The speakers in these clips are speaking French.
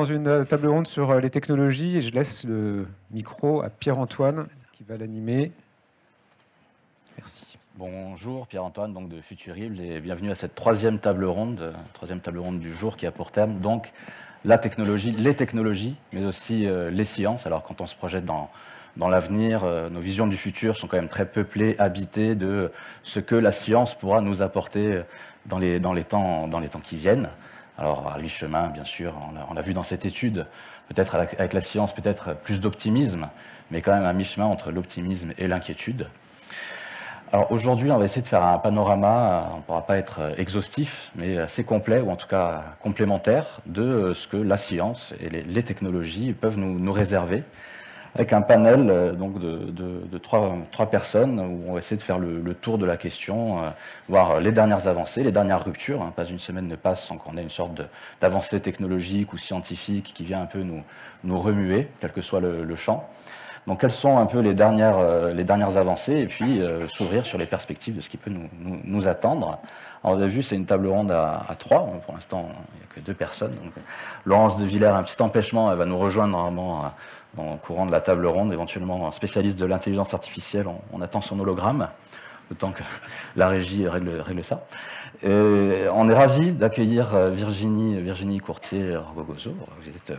dans une table ronde sur les technologies et je laisse le micro à Pierre-Antoine qui va l'animer. Merci. Bonjour, Pierre-Antoine donc de Futurible et bienvenue à cette troisième table ronde du jour qui a pour thème donc la technologie, les technologies, mais aussi les sciences. Alors quand on se projette dans l'avenir, nos visions du futur sont quand même très peuplées, habitées de ce que la science pourra nous apporter dans les temps qui viennent. Alors à mi-chemin, bien sûr, on l'a vu dans cette étude, peut-être avec la science, peut-être plus d'optimisme, mais quand même à mi-chemin entre l'optimisme et l'inquiétude. Alors aujourd'hui, on va essayer de faire un panorama, on ne pourra pas être exhaustif, mais assez complet, ou en tout cas complémentaire, de ce que la science et les technologies peuvent nous réserver, avec un panel donc de trois personnes où on va essayer de faire le tour de la question, voir les dernières avancées, les dernières ruptures. Pas une semaine ne passe sans qu'on ait une sorte d'avancée technologique ou scientifique qui vient un peu nous remuer, quel que soit le champ. Donc quelles sont un peu les dernières avancées et puis s'ouvrir sur les perspectives de ce qui peut nous attendre. Alors, vous avez vu, c'est une table ronde à 3. Pour l'instant, il n'y a que 2 personnes. Donc, Laurence de Villers, un petit empêchement, elle va nous rejoindre normalement en courant de la table ronde, éventuellement un spécialiste de l'intelligence artificielle. On attend son hologramme, le temps que la régie règle ça. Et on est ravis d'accueillir Virginie Courtier-Ragogozo. Vous êtes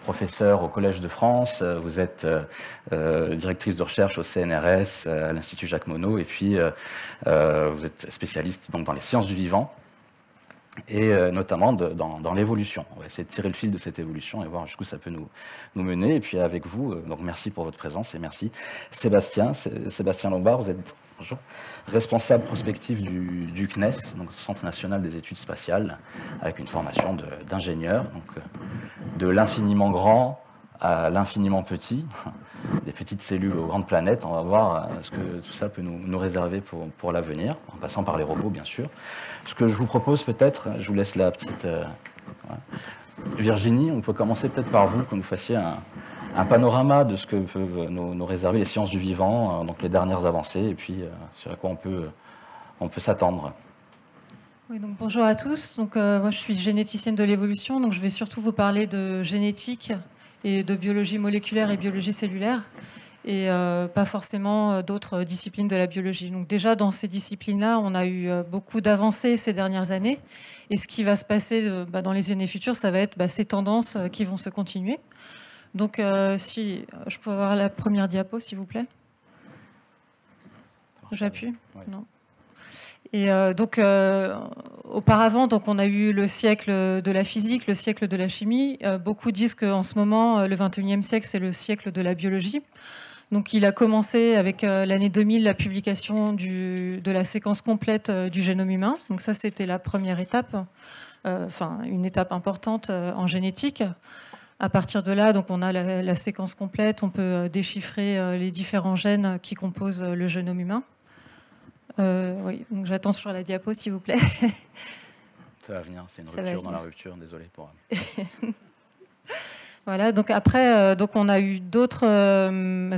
professeure au Collège de France, vous êtes directrice de recherche au CNRS, à l'Institut Jacques Monod, et puis vous êtes spécialiste donc, dans les sciences du vivant, et notamment dans l'évolution. On va essayer de tirer le fil de cette évolution et voir jusqu'où ça peut nous mener. Et puis avec vous, donc merci pour votre présence et merci Sébastien Lombard, vous êtes bonjour, responsable prospectif du CNES, donc Centre national des études spatiales, avec une formation d'ingénieur, donc de l'infiniment grand à l'infiniment petit, des petites cellules aux grandes planètes. On va voir ce que tout ça peut nous réserver pour l'avenir, en passant par les robots, bien sûr. Ce que je vous propose peut-être, je vous laisse la petite... Virginie, on peut commencer peut-être par vous, que nous fassiez un panorama de ce que peuvent nous réserver les sciences du vivant, donc les dernières avancées, et puis sur à quoi on peut s'attendre. Oui, donc bonjour à tous. Donc, moi, je suis généticienne de l'évolution, donc je vais surtout vous parler de génétique et de biologie moléculaire et biologie cellulaire, et pas forcément d'autres disciplines de la biologie. Donc déjà, dans ces disciplines-là, on a eu beaucoup d'avancées ces dernières années, et ce qui va se passer dans les années futures, ça va être ces tendances qui vont se continuer. Donc, si je peux avoir la première diapo, s'il vous plaît. J'appuie ? Ouais. Non. Et donc, auparavant, donc, on a eu le siècle de la physique, le siècle de la chimie. Beaucoup disent qu'en ce moment, le 21e siècle, c'est le siècle de la biologie. Donc, il a commencé avec l'année 2000, la publication de la séquence complète du génome humain. Donc ça, c'était la première étape, une étape importante en génétique. À partir de là, donc, on a la séquence complète. On peut déchiffrer les différents gènes qui composent le génome humain. Oui, donc j'attends sur la diapo, s'il vous plaît. Ça va venir, c'est une rupture dans la rupture, désolé pour... Voilà, donc après, on a eu d'autres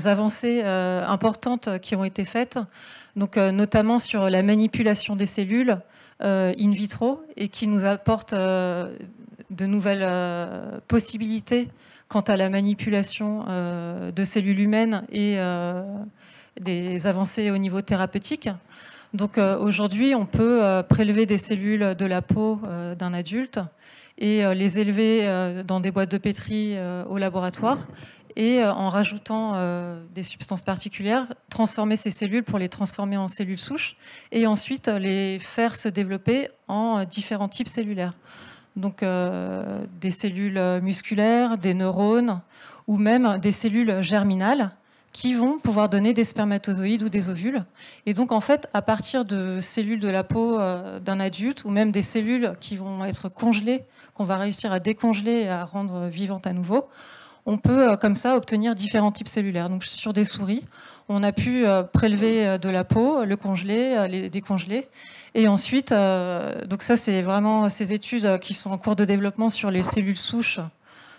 avancées importantes qui ont été faites, donc notamment sur la manipulation des cellules in vitro, et qui nous apportent de nouvelles possibilités quant à la manipulation de cellules humaines et des avancées au niveau thérapeutique. Donc aujourd'hui, on peut prélever des cellules de la peau d'un adulte et les élever dans des boîtes de pétri au laboratoire, et en rajoutant des substances particulières, transformer ces cellules pour les transformer en cellules souches, et ensuite les faire se développer en différents types cellulaires. Donc des cellules musculaires, des neurones, ou même des cellules germinales, qui vont pouvoir donner des spermatozoïdes ou des ovules. Et donc, en fait, à partir de cellules de la peau d'un adulte, ou même des cellules qui vont être congelées, qu'on va réussir à décongeler et à rendre vivantes à nouveau, on peut, comme ça, obtenir différents types cellulaires. Donc, sur des souris, on a pu prélever de la peau, le congeler, les décongeler. Et ensuite, donc ça, c'est vraiment ces études qui sont en cours de développement sur les cellules souches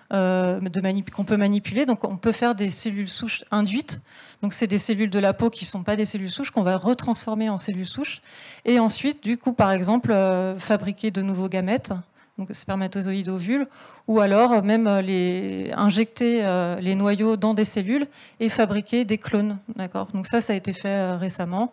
qu'on peut manipuler. Donc on peut faire des cellules souches induites. Donc c'est des cellules de la peau qui ne sont pas des cellules souches, qu'on va retransformer en cellules souches. Et ensuite, du coup, par exemple, fabriquer de nouveaux gamètes donc spermatozoïdes, ovules, ou alors même injecter les noyaux dans des cellules et fabriquer des clones. D'accord ? Donc ça a été fait récemment.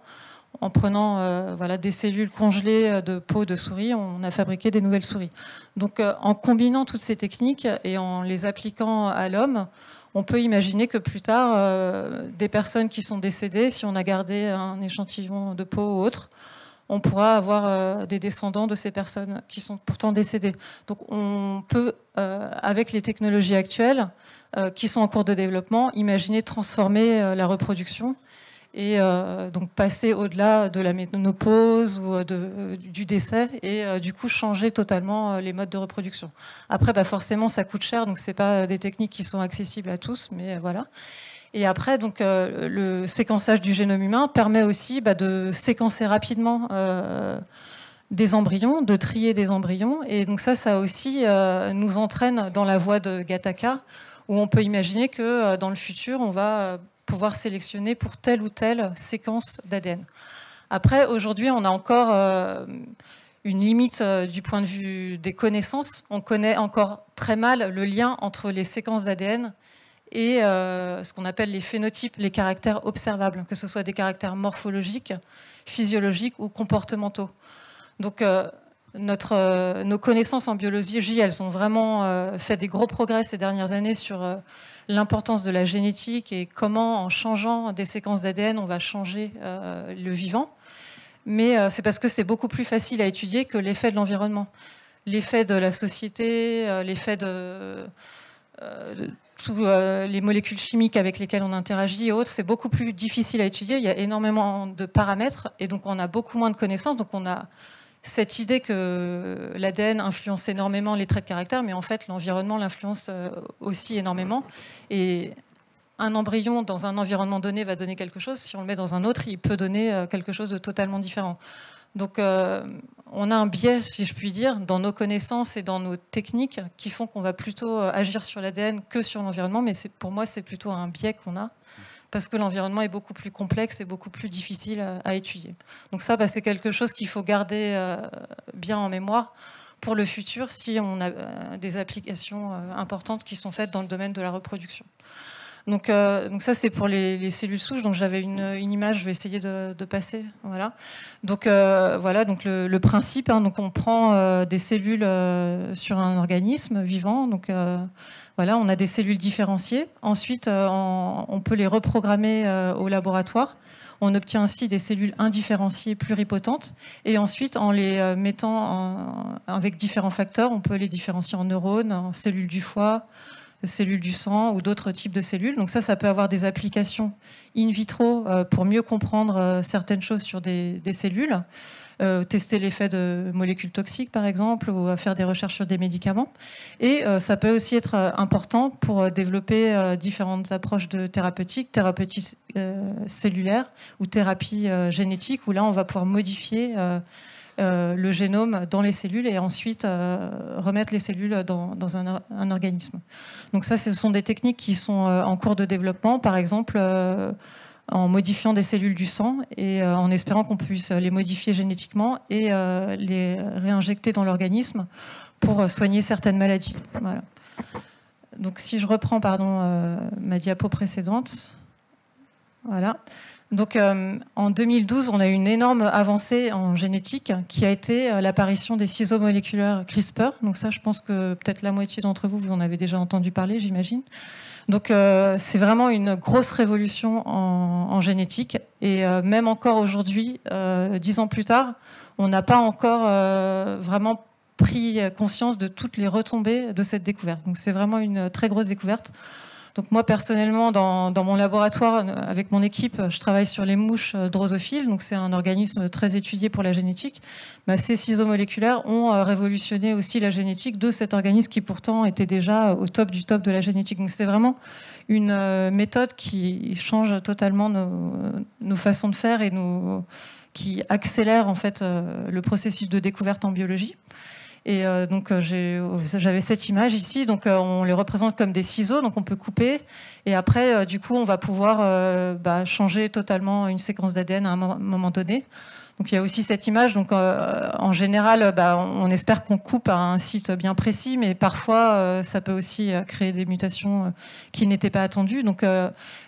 En prenant voilà, des cellules congelées de peau de souris, on a fabriqué des nouvelles souris. Donc en combinant toutes ces techniques et en les appliquant à l'homme, on peut imaginer que plus tard, des personnes qui sont décédées, si on a gardé un échantillon de peau ou autre, on pourra avoir des descendants de ces personnes qui sont pourtant décédées. Donc on peut, avec les technologies actuelles qui sont en cours de développement, imaginer transformer la reproduction et donc passer au-delà de la ménopause ou du décès et du coup changer totalement les modes de reproduction. Après, forcément, ça coûte cher, donc c'est pas des techniques qui sont accessibles à tous, mais voilà. Et après, donc, le séquençage du génome humain permet aussi de séquencer rapidement des embryons, de trier des embryons. Et donc ça aussi nous entraîne dans la voie de Gattaca, où on peut imaginer que dans le futur, on va pouvoir sélectionner pour telle ou telle séquence d'ADN. Après, aujourd'hui, on a encore une limite du point de vue des connaissances. On connaît encore très mal le lien entre les séquences d'ADN et ce qu'on appelle les phénotypes, les caractères observables, que ce soit des caractères morphologiques, physiologiques ou comportementaux. Donc, nos connaissances en biologie, elles ont vraiment fait des gros progrès ces dernières années sur l'importance de la génétique et comment, en changeant des séquences d'ADN, on va changer le vivant. Mais c'est parce que c'est beaucoup plus facile à étudier que l'effet de l'environnement. L'effet de la société, l'effet de toutes les molécules chimiques avec lesquelles on interagit et autres, c'est beaucoup plus difficile à étudier. Il y a énormément de paramètres et donc on a beaucoup moins de connaissances. Donc on a cette idée que l'ADN influence énormément les traits de caractère, mais en fait l'environnement l'influence aussi énormément. Et un embryon dans un environnement donné va donner quelque chose. Si on le met dans un autre, il peut donner quelque chose de totalement différent. Donc on a un biais, si je puis dire, dans nos connaissances et dans nos techniques qui font qu'on va plutôt agir sur l'ADN que sur l'environnement. Mais pour moi, c'est plutôt un biais qu'on a, parce que l'environnement est beaucoup plus complexe et beaucoup plus difficile à étudier. Donc ça, c'est quelque chose qu'il faut garder bien en mémoire pour le futur si on a des applications importantes qui sont faites dans le domaine de la reproduction. Donc ça, c'est pour les cellules souches. Donc j'avais une image, je vais essayer de passer. Voilà. Donc voilà, donc le principe. Donc on prend des cellules sur un organisme vivant. Donc voilà, on a des cellules différenciées. Ensuite, on peut les reprogrammer au laboratoire. On obtient ainsi des cellules indifférenciées pluripotentes. Et ensuite, en les mettant avec différents facteurs, on peut les différencier en neurones, en cellules du foie, cellules du sang ou d'autres types de cellules. Donc ça peut avoir des applications in vitro pour mieux comprendre certaines choses sur des cellules, tester l'effet de molécules toxiques par exemple, ou faire des recherches sur des médicaments. Et ça peut aussi être important pour développer différentes approches de thérapeutique cellulaire ou thérapie génétique, où là on va pouvoir modifier le génome dans les cellules et ensuite remettre les cellules dans un organisme. Donc ça, ce sont des techniques qui sont en cours de développement, par exemple en modifiant des cellules du sang et en espérant qu'on puisse les modifier génétiquement et les réinjecter dans l'organisme pour soigner certaines maladies. Voilà. Donc si je reprends ma diapo précédente, voilà. Donc, en 2012, on a eu une énorme avancée en génétique qui a été l'apparition des ciseaux moléculaires CRISPR. Donc ça, je pense que peut-être la moitié d'entre vous, vous en avez déjà entendu parler, j'imagine. Donc, c'est vraiment une grosse révolution en génétique. Et même encore aujourd'hui, 10 ans plus tard, on n'a pas encore vraiment pris conscience de toutes les retombées de cette découverte. Donc, c'est vraiment une très grosse découverte. Donc moi personnellement, dans mon laboratoire, avec mon équipe, je travaille sur les mouches drosophiles. Donc c'est un organisme très étudié pour la génétique. Ces ciseaux moléculaires ont révolutionné aussi la génétique de cet organisme qui pourtant était déjà au top du top de la génétique. Donc c'est vraiment une méthode qui change totalement nos façons de faire et qui accélère en fait le processus de découverte en biologie. Et donc j'avais cette image ici, donc on les représente comme des ciseaux, donc on peut couper et après du coup on va pouvoir changer totalement une séquence d'ADN à un moment donné. Donc il y a aussi cette image. Donc en général, on espère qu'on coupe à un site bien précis, mais parfois ça peut aussi créer des mutations qui n'étaient pas attendues. Donc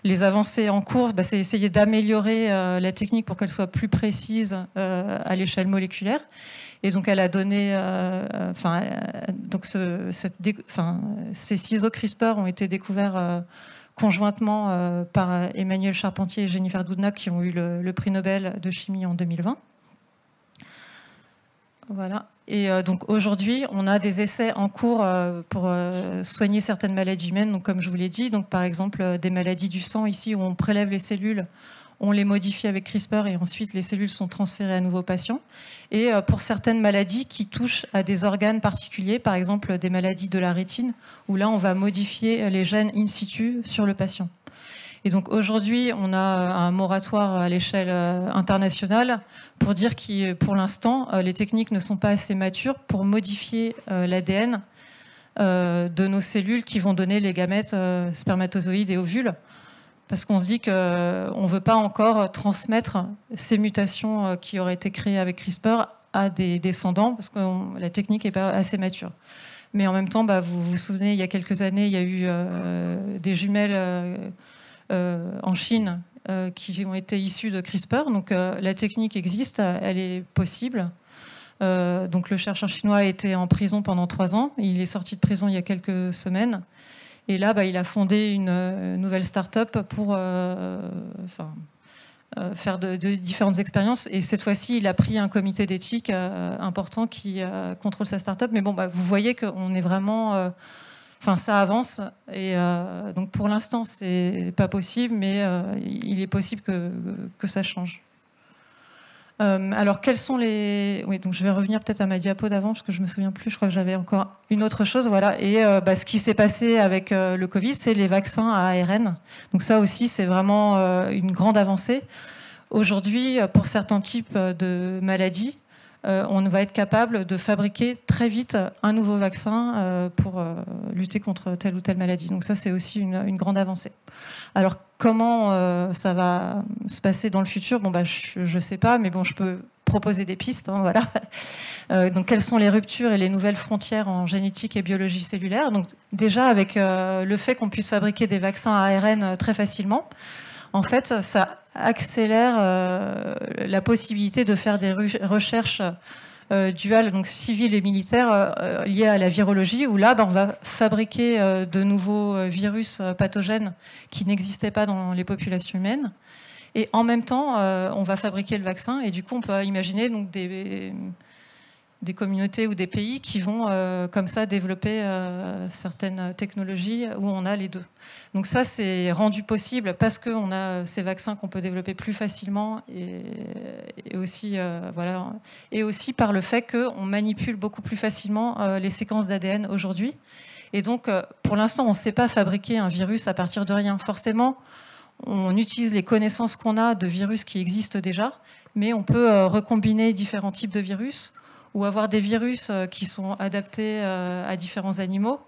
les avancées en cours, c'est essayer d'améliorer la technique pour qu'elle soit plus précise à l'échelle moléculaire. Et donc elle a donné, ces ciseaux CRISPR ont été découverts conjointement par Emmanuel Charpentier et Jennifer Doudna, qui ont eu le prix Nobel de chimie en 2020. Voilà. Et donc aujourd'hui, on a des essais en cours pour soigner certaines maladies humaines. Donc comme je vous l'ai dit, donc par exemple des maladies du sang ici où on prélève les cellules, on les modifie avec CRISPR et ensuite les cellules sont transférées à nouveau aux patients. Et pour certaines maladies qui touchent à des organes particuliers, par exemple des maladies de la rétine, où là on va modifier les gènes in situ sur le patient. Et donc aujourd'hui, on a un moratoire à l'échelle internationale pour dire que pour l'instant, les techniques ne sont pas assez matures pour modifier l'ADN de nos cellules qui vont donner les gamètes spermatozoïdes et ovules. Parce qu'on se dit qu'on ne veut pas encore transmettre ces mutations qui auraient été créées avec CRISPR à des descendants, parce que la technique n'est pas assez mature. Mais en même temps, vous vous souvenez, il y a quelques années, il y a eu des jumelles en Chine qui ont été issues de CRISPR. Donc la technique existe, elle est possible. Donc le chercheur chinois a été en prison pendant 3 ans. Il est sorti de prison il y a quelques semaines. Et là, il a fondé une nouvelle start-up pour faire de différentes expériences. Et cette fois-ci, il a pris un comité d'éthique important qui contrôle sa start-up. Mais bon, vous voyez qu'on est vraiment... ça avance. Et donc pour l'instant, c'est pas possible, mais il est possible que ça change. Alors, quels sont les... Oui, donc je vais revenir peut-être à ma diapo d'avant, parce que je me souviens plus, je crois que j'avais encore une autre chose, voilà. Et ce qui s'est passé avec le Covid, c'est les vaccins à ARN. Donc ça aussi, c'est vraiment une grande avancée. Aujourd'hui, pour certains types de maladies, on va être capable de fabriquer très vite un nouveau vaccin pour lutter contre telle ou telle maladie. Donc ça, c'est aussi une grande avancée. Alors, comment ça va se passer dans le futur ? Je ne sais pas, mais je peux proposer des pistes. Voilà. Donc, quelles sont les ruptures et les nouvelles frontières en génétique et biologie cellulaire ? Donc, déjà, avec le fait qu'on puisse fabriquer des vaccins à ARN très facilement, en fait, ça accélère la possibilité de faire des recherches duales, donc civiles et militaires, liées à la virologie, où là, on va fabriquer de nouveaux virus pathogènes qui n'existaient pas dans les populations humaines. Et en même temps, on va fabriquer le vaccin. Et du coup, on peut imaginer donc, des communautés ou des pays qui vont comme ça développer certaines technologies où on a les deux. Donc ça, c'est rendu possible parce qu'on a ces vaccins qu'on peut développer plus facilement et aussi par le fait qu'on manipule beaucoup plus facilement les séquences d'ADN aujourd'hui. Et donc, pour l'instant, on ne sait pas fabriquer un virus à partir de rien. Forcément, on utilise les connaissances qu'on a de virus qui existent déjà, mais on peut recombiner différents types de virus ou avoir des virus qui sont adaptés à différents animaux,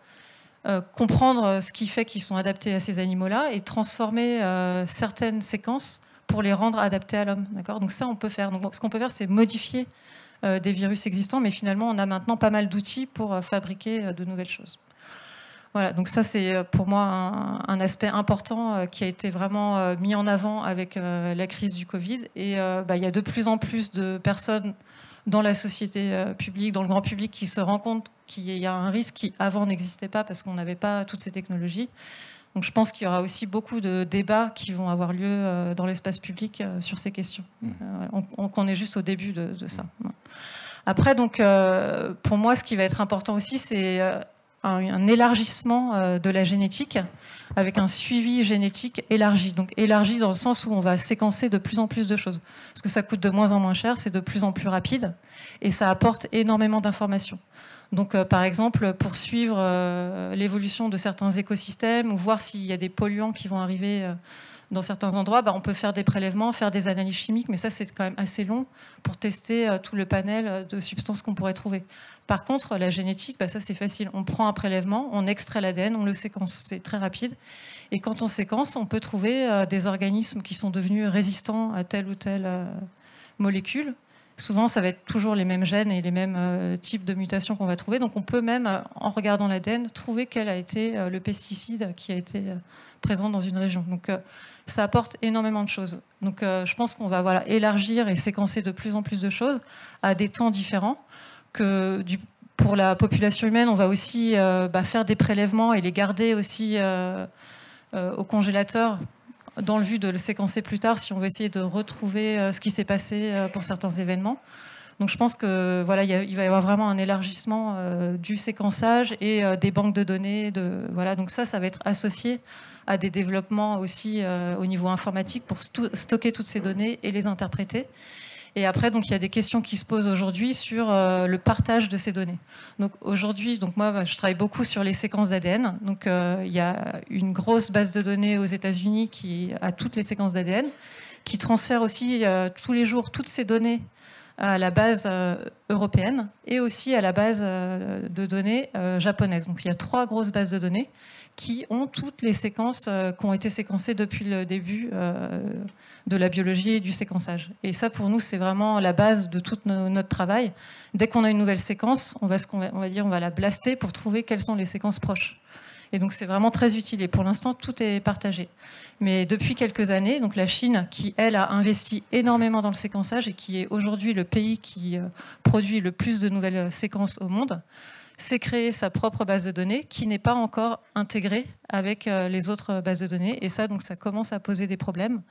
comprendre ce qui fait qu'ils sont adaptés à ces animaux-là et transformer certaines séquences pour les rendre adaptés à l'homme. D'accord ? Donc ça, on peut faire. Donc, ce qu'on peut faire, c'est modifier des virus existants, mais finalement, on a maintenant pas mal d'outils pour fabriquer de nouvelles choses. Voilà, donc ça, c'est pour moi un aspect important qui a été vraiment mis en avant avec la crise du Covid. Et il y a de plus en plus de personnes dans la société publique, dans le grand public, qui se rend compte qu'il y a un risque qui avant n'existait pas parce qu'on n'avait pas toutes ces technologies. Donc je pense qu'il y aura aussi beaucoup de débats qui vont avoir lieu dans l'espace public sur ces questions. On est juste au début de ça. Après, donc, pour moi, ce qui va être important aussi, c'est un élargissement de la génétique avec un suivi génétique élargi. Donc élargi dans le sens où on va séquencer de plus en plus de choses. Parce que ça coûte de moins en moins cher, c'est de plus en plus rapide et ça apporte énormément d'informations. Donc par exemple, pour suivre l'évolution de certains écosystèmes ou voir s'il y a des polluants qui vont arriver dans certains endroits, on peut faire des prélèvements, faire des analyses chimiques, mais ça c'est quand même assez long pour tester tout le panel de substances qu'on pourrait trouver. Par contre, la génétique, ça c'est facile. On prend un prélèvement, on extrait l'ADN, on le séquence, c'est très rapide. Et quand on séquence, on peut trouver des organismes qui sont devenus résistants à telle ou telle molécule. souvent, ça va être toujours les mêmes gènes et les mêmes types de mutations qu'on va trouver. Donc, on peut même, en regardant l'ADN, trouver quel a été le pesticide qui a été présent dans une région. Donc, ça apporte énormément de choses. Donc, je pense qu'on va élargir et séquencer de plus en plus de choses à des temps différents. Pour la population humaine, on va aussi faire des prélèvements et les garder aussi au congélateur dans le but de le séquencer plus tard si on veut essayer de retrouver ce qui s'est passé pour certains événements. Donc je pense que il va y avoir vraiment un élargissement du séquençage et des banques de données. Donc ça va être associé à des développements aussi au niveau informatique pour stocker toutes ces données et les interpréter. Et après, donc, il y a des questions qui se posent aujourd'hui sur le partage de ces données. Donc aujourd'hui, moi, je travaille beaucoup sur les séquences d'ADN. Donc il y a une grosse base de données aux États-Unis qui a toutes les séquences d'ADN, qui transfère aussi tous les jours toutes ces données à la base européenne et aussi à la base de données japonaise. Donc il y a 3 grosses bases de données qui ont toutes les séquences qui ont été séquencées depuis le début de la biologie et du séquençage. Et ça, pour nous, c'est vraiment la base de tout notre travail. Dès qu'on a une nouvelle séquence, on va la blaster pour trouver quelles sont les séquences proches. Et donc, c'est vraiment très utile. Et pour l'instant, tout est partagé. Mais depuis quelques années, donc la Chine, qui, elle, a investi énormément dans le séquençage et qui est aujourd'hui le pays qui produit le plus de nouvelles séquences au monde, s'est créé sa propre base de données qui n'est pas encore intégrée avec les autres bases de données. Et ça, donc, ça commence à poser des problèmes.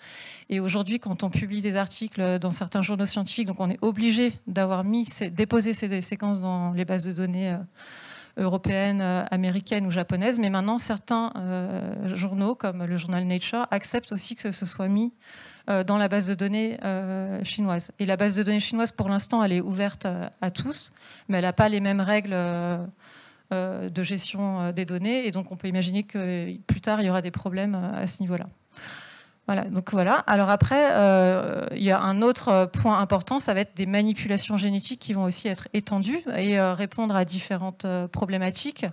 Et aujourd'hui, quand on publie des articles dans certains journaux scientifiques, donc on est obligé d'avoir déposé ces séquences dans les bases de données européennes, américaines ou japonaises. Mais maintenant, certains journaux, comme le journal Nature, acceptent aussi que ce soit mis dans la base de données chinoise. Et la base de données chinoise, pour l'instant, elle est ouverte à tous, mais elle n'a pas les mêmes règles de gestion des données. Et donc, on peut imaginer que plus tard, il y aura des problèmes à ce niveau-là. Voilà. Alors après, il y a un autre point important, ça va être des manipulations génétiques qui vont aussi être étendues et répondre à différentes problématiques.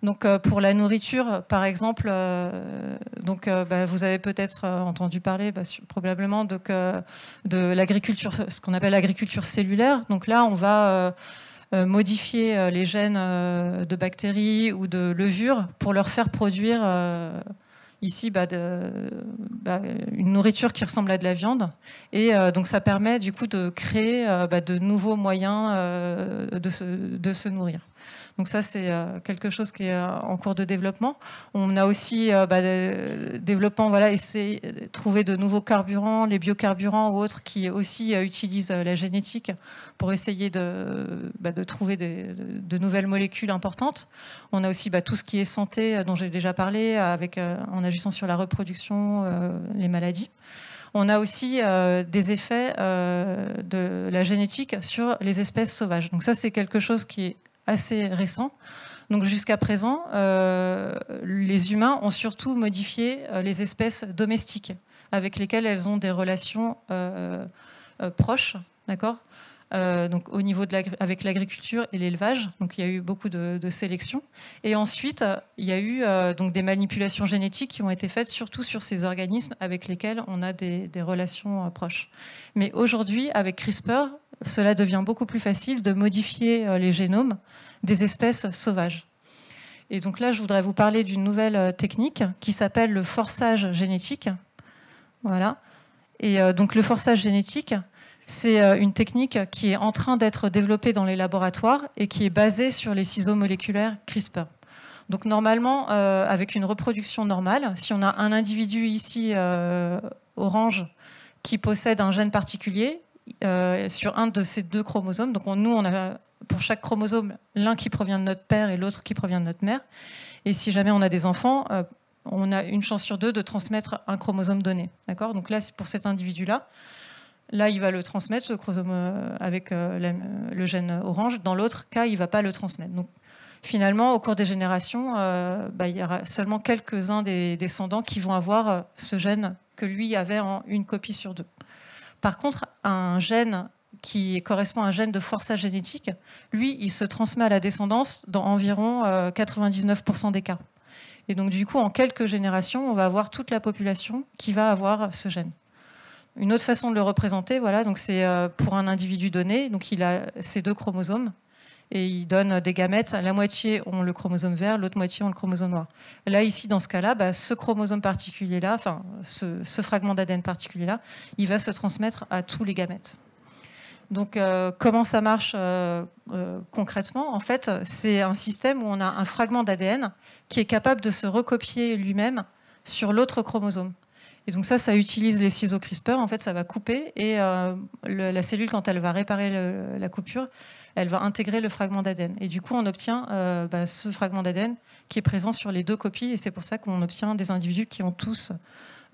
Donc pour la nourriture, par exemple, vous avez peut-être entendu parler probablement de l'agriculture, ce qu'on appelle l'agriculture cellulaire. Donc là, on va modifier les gènes de bactéries ou de levures pour leur faire produire ici une nourriture qui ressemble à de la viande. Et donc ça permet du coup de créer de nouveaux moyens de se nourrir. Donc ça, c'est quelque chose qui est en cours de développement. On a aussi essayé de trouver de nouveaux carburants, les biocarburants ou autres, qui aussi utilisent la génétique pour essayer de trouver de nouvelles molécules importantes. On a aussi tout ce qui est santé, dont j'ai déjà parlé, en agissant sur la reproduction, les maladies. On a aussi des effets de la génétique sur les espèces sauvages. Donc ça, c'est quelque chose qui est assez récent. Donc jusqu'à présent, les humains ont surtout modifié les espèces domestiques avec lesquelles elles ont des relations proches, d'accord, donc au niveau avec l'agriculture et l'élevage. Donc il y a eu beaucoup de sélection. Et ensuite, il y a eu donc des manipulations génétiques qui ont été faites surtout sur ces organismes avec lesquels on a des relations proches. Mais aujourd'hui, avec CRISPR, cela devient beaucoup plus facile de modifier les génomes des espèces sauvages. Et donc là, je voudrais vous parler d'une nouvelle technique qui s'appelle le forçage génétique. Voilà. Et donc le forçage génétique, c'est une technique qui est en train d'être développée dans les laboratoires et qui est basée sur les ciseaux moléculaires CRISPR. Donc normalement, avec une reproduction normale, si on a un individu ici orange qui possède un gène particulier, sur un de ces 2 chromosomes. Donc nous, on a pour chaque chromosome l'un qui provient de notre père et l'autre qui provient de notre mère. Et si jamais on a des enfants, on a une chance sur 2 de transmettre un chromosome donné. D'accord ? Donc là, pour cet individu-là, il va le transmettre, ce chromosome avec le gène orange. Dans l'autre cas, il ne va pas le transmettre. Donc finalement, au cours des générations, il y aura seulement quelques-uns des descendants qui vont avoir ce gène que lui avait en une copie sur 2. Par contre, un gène qui correspond à un gène de forçage génétique, lui, il se transmet à la descendance dans environ 99% des cas. Et donc, du coup, en quelques générations, on va avoir toute la population qui va avoir ce gène. une autre façon de le représenter, voilà, donc c'est pour un individu donné, donc il a ces 2 chromosomes et il donne des gamètes. La moitié ont le chromosome vert, l'autre moitié ont le chromosome noir. Là, ici, dans ce cas-là, ce chromosome particulier-là, enfin, ce fragment d'ADN particulier-là, il va se transmettre à tous les gamètes. Donc, comment ça marche concrètement? En fait, c'est un système où on a un fragment d'ADN qui est capable de se recopier lui-même sur l'autre chromosome. Et donc ça utilise les ciseaux CRISPR. En fait, ça va couper et la cellule, quand elle va réparer la coupure, elle va intégrer le fragment d'ADN. Et du coup, on obtient ce fragment d'ADN qui est présent sur les 2 copies. Et c'est pour ça qu'on obtient des individus qui ont tous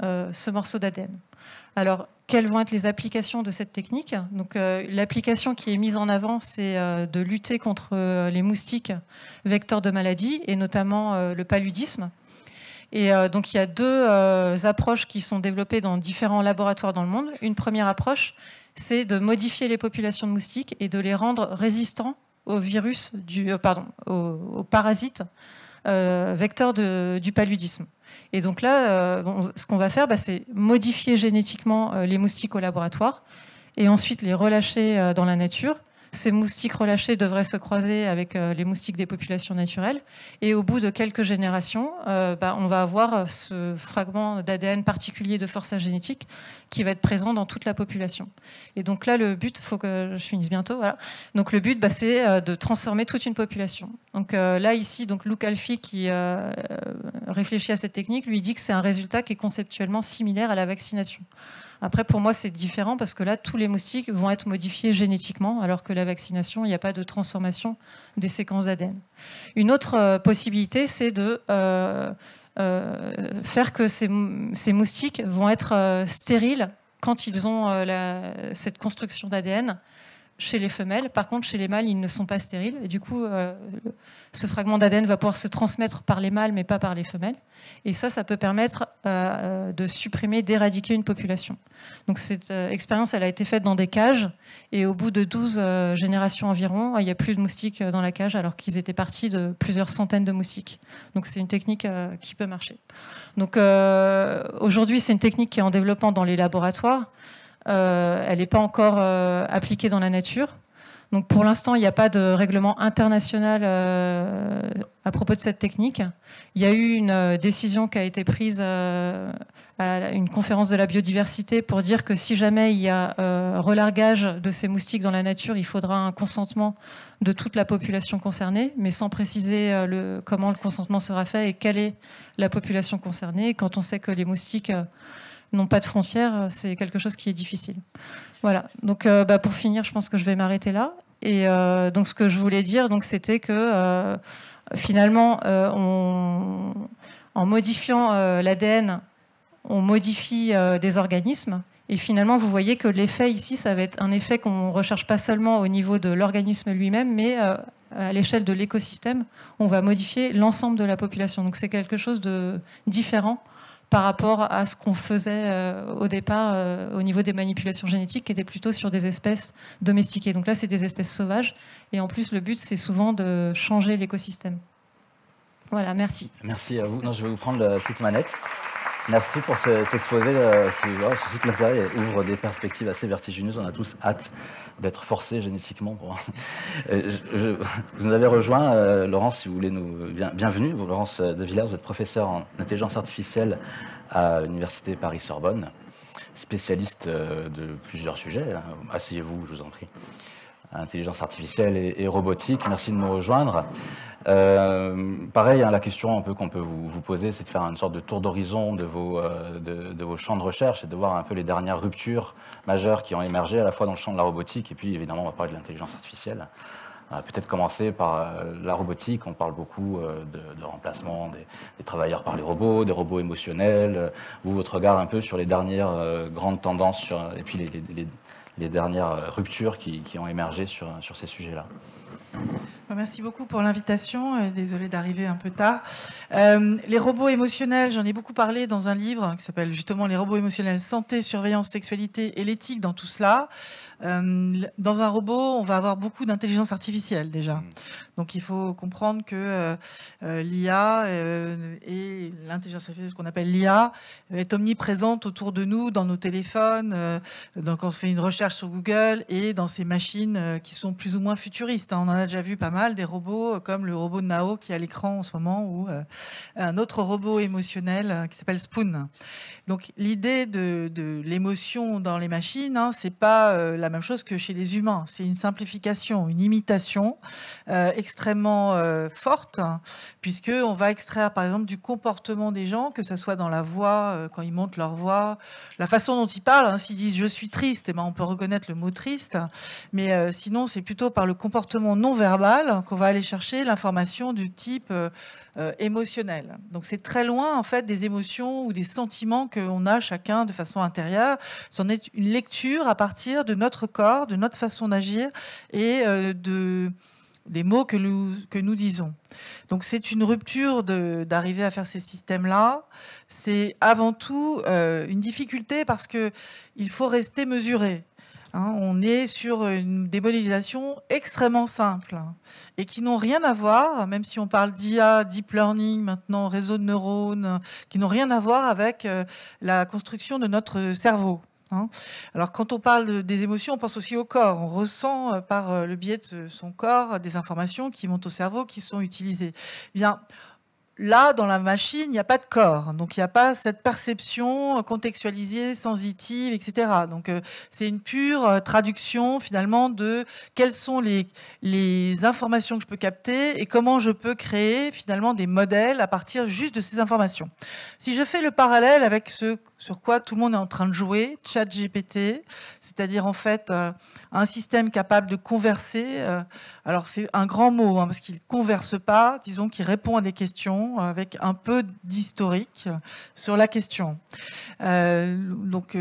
ce morceau d'ADN. Alors, quelles vont être les applications de cette technique? Donc, l'application qui est mise en avant, c'est de lutter contre les moustiques vecteurs de maladies, et notamment le paludisme. Et donc, il y a 2 approches qui sont développées dans différents laboratoires dans le monde. Une première approche, c'est de modifier les populations de moustiques et de les rendre résistants aux virus, aux parasites vecteurs du paludisme. Et donc là, ce qu'on va faire, c'est modifier génétiquement les moustiques au laboratoire et ensuite les relâcher dans la nature. Ces moustiques relâchés devraient se croiser avec les moustiques des populations naturelles. Et au bout de quelques générations, on va avoir ce fragment d'ADN particulier de forçage génétique qui va être présent dans toute la population. Et donc là, le but, il faut que je finisse bientôt. Voilà. Donc le but, c'est de transformer toute une population. Donc là, ici, Luc Alfi, qui réfléchit à cette technique, lui dit que c'est un résultat qui est conceptuellement similaire à la vaccination. Après, pour moi, c'est différent parce que là, tous les moustiques vont être modifiés génétiquement, alors que la vaccination, il n'y a pas de transformation des séquences d'ADN. Une autre possibilité, c'est de faire que ces moustiques vont être stériles quand ils ont cette construction d'ADN chez les femelles. Par contre, chez les mâles, ils ne sont pas stériles. Et du coup, ce fragment d'ADN va pouvoir se transmettre par les mâles, mais pas par les femelles. Et ça peut permettre de supprimer, d'éradiquer une population. Donc cette expérience, elle a été faite dans des cages. Et au bout de 12 générations environ, il n'y a plus de moustiques dans la cage, alors qu'ils étaient partis de plusieurs centaines de moustiques. Donc c'est une technique qui peut marcher. Donc aujourd'hui, c'est une technique qui est en développement dans les laboratoires. Elle n'est pas encore appliquée dans la nature. Donc pour l'instant, il n'y a pas de règlement international à propos de cette technique. Il y a eu une décision qui a été prise à une conférence de la biodiversité pour dire que si jamais il y a relargage de ces moustiques dans la nature, il faudra un consentement de toute la population concernée, mais sans préciser comment le consentement sera fait et quelle est la population concernée. Et quand on sait que les moustiques n'ont pas de frontières, c'est quelque chose qui est difficile. Voilà. Donc, pour finir, je pense que je vais m'arrêter là. Et donc, ce que je voulais dire, c'était que finalement, en modifiant l'ADN, on modifie des organismes. Et finalement, vous voyez que l'effet ici, ça va être un effet qu'on ne recherche pas seulement au niveau de l'organisme lui-même, mais à l'échelle de l'écosystème, on va modifier l'ensemble de la population. Donc, c'est quelque chose de différent par rapport à ce qu'on faisait au départ au niveau des manipulations génétiques, qui étaient plutôt sur des espèces domestiquées. Donc là, c'est des espèces sauvages. Et en plus, le but, c'est souvent de changer l'écosystème. Voilà, merci. Merci à vous. Non, je vais vous prendre la petite manette. Merci pour cet exposé qui suscite l'intérêt et ouvre des perspectives assez vertigineuses. On a tous hâte d'être forcés génétiquement. Vous nous avez rejoint, Laurence, si vous voulez bienvenue. Laurence de Villers, vous êtes professeure en intelligence artificielle à l'Université Paris-Sorbonne, spécialiste de plusieurs sujets. Asseyez-vous, je vous en prie. Intelligence artificielle et robotique. Merci de nous rejoindre. Pareil, la question un peu qu'on peut vous poser, c'est de faire une sorte de tour d'horizon de vos champs de recherche et de voir un peu les dernières ruptures majeures qui ont émergé à la fois dans le champ de la robotique et puis évidemment on va parler de l'intelligence artificielle. Peut-être commencer par la robotique. On parle beaucoup de remplacement des travailleurs par les robots, des robots émotionnels. Vous, votre regard un peu sur les dernières grandes tendances et puis les dernières ruptures qui ont émergé sur ces sujets-là. Merci beaucoup pour l'invitation. Désolée d'arriver un peu tard. Les robots émotionnels, j'en ai beaucoup parlé dans un livre qui s'appelle justement « Les robots émotionnels, santé, surveillance, sexualité et l'éthique dans tout cela ». Dans un robot, on va avoir beaucoup d'intelligence artificielle déjà. Donc il faut comprendre que l'IA et l'intelligence artificielle, ce qu'on appelle l'IA, est omniprésente autour de nous, dans nos téléphones, donc on fait une recherche sur Google et dans ces machines qui sont plus ou moins futuristes. On en a déjà vu pas mal, des robots comme le robot Nao qui est à l'écran en ce moment, ou un autre robot émotionnel qui s'appelle Spoon. Donc l'idée de l'émotion dans les machines, c'est pas la même chose que chez les humains. C'est une simplification, une imitation extrêmement forte, puisqu'on va extraire par exemple du comportement des gens, que ce soit dans la voix, quand ils montent leur voix, la façon dont ils parlent. S'ils disent « je suis triste », on peut reconnaître le mot « triste », mais sinon c'est plutôt par le comportement non verbal qu'on va aller chercher l'information du type émotionnel. Donc c'est très loin en fait des émotions ou des sentiments qu'on a chacun de façon intérieure. C'en est une lecture à partir de notre corps, de notre façon d'agir et des mots que nous disons. Donc c'est une rupture d'arriver à faire ces systèmes-là. C'est avant tout une difficulté parce qu'il faut rester mesuré. On est sur des modélisations extrêmement simples et qui n'ont rien à voir, même si on parle d'IA, deep learning, maintenant réseau de neurones, qui n'ont rien à voir avec la construction de notre cerveau. Alors quand on parle des émotions, on pense aussi au corps. On ressent par le biais de son corps des informations qui montent au cerveau, qui sont utilisées. Bien, là, dans la machine, il n'y a pas de corps. Donc, il n'y a pas cette perception contextualisée, sensitive, etc. Donc, c'est une pure traduction, finalement, de quelles sont les informations que je peux capter et comment je peux créer, finalement, des modèles à partir juste de ces informations. Si je fais le parallèle avec ce sur quoi tout le monde est en train de jouer, ChatGPT, c'est-à-dire en fait un système capable de converser. Alors c'est un grand mot, parce qu'il ne converse pas, disons qu'il répond à des questions avec un peu d'historique sur la question. Donc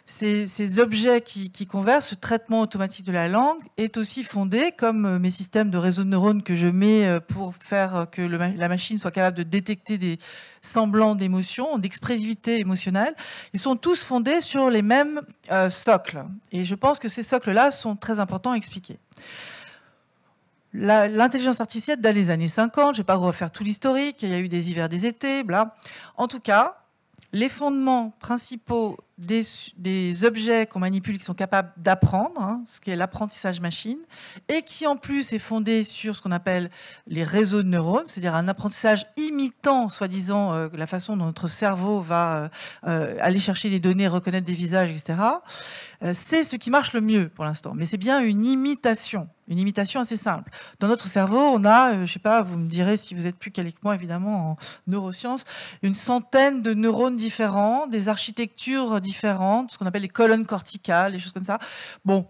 ces objets qui conversent, ce traitement automatique de la langue est aussi fondé, comme mes systèmes de réseau de neurones que je mets pour faire que la machine soit capable de détecter des semblants d'émotions, d'expressivité émotionnelle. Ils sont tous fondés sur les mêmes socles. Et je pense que ces socles-là sont très importants à expliquer. L'intelligence artificielle dans les années 50, je ne vais pas refaire tout l'historique, il y a eu des hivers, des étés, bla. En tout cas, les fondements principaux des objets qu'on manipule qui sont capables d'apprendre, ce qui est l'apprentissage machine, et qui en plus est fondé sur ce qu'on appelle les réseaux de neurones, c'est-à-dire un apprentissage imitant, soi-disant, la façon dont notre cerveau va aller chercher les données, reconnaître des visages, etc. C'est ce qui marche le mieux pour l'instant. Mais c'est bien une imitation assez simple. Dans notre cerveau, on a, je ne sais pas, vous me direz si vous êtes plus calé que moi, évidemment, en neurosciences, une centaine de neurones différents, des architectures différentes, ce qu'on appelle les colonnes corticales, des choses comme ça. Bon,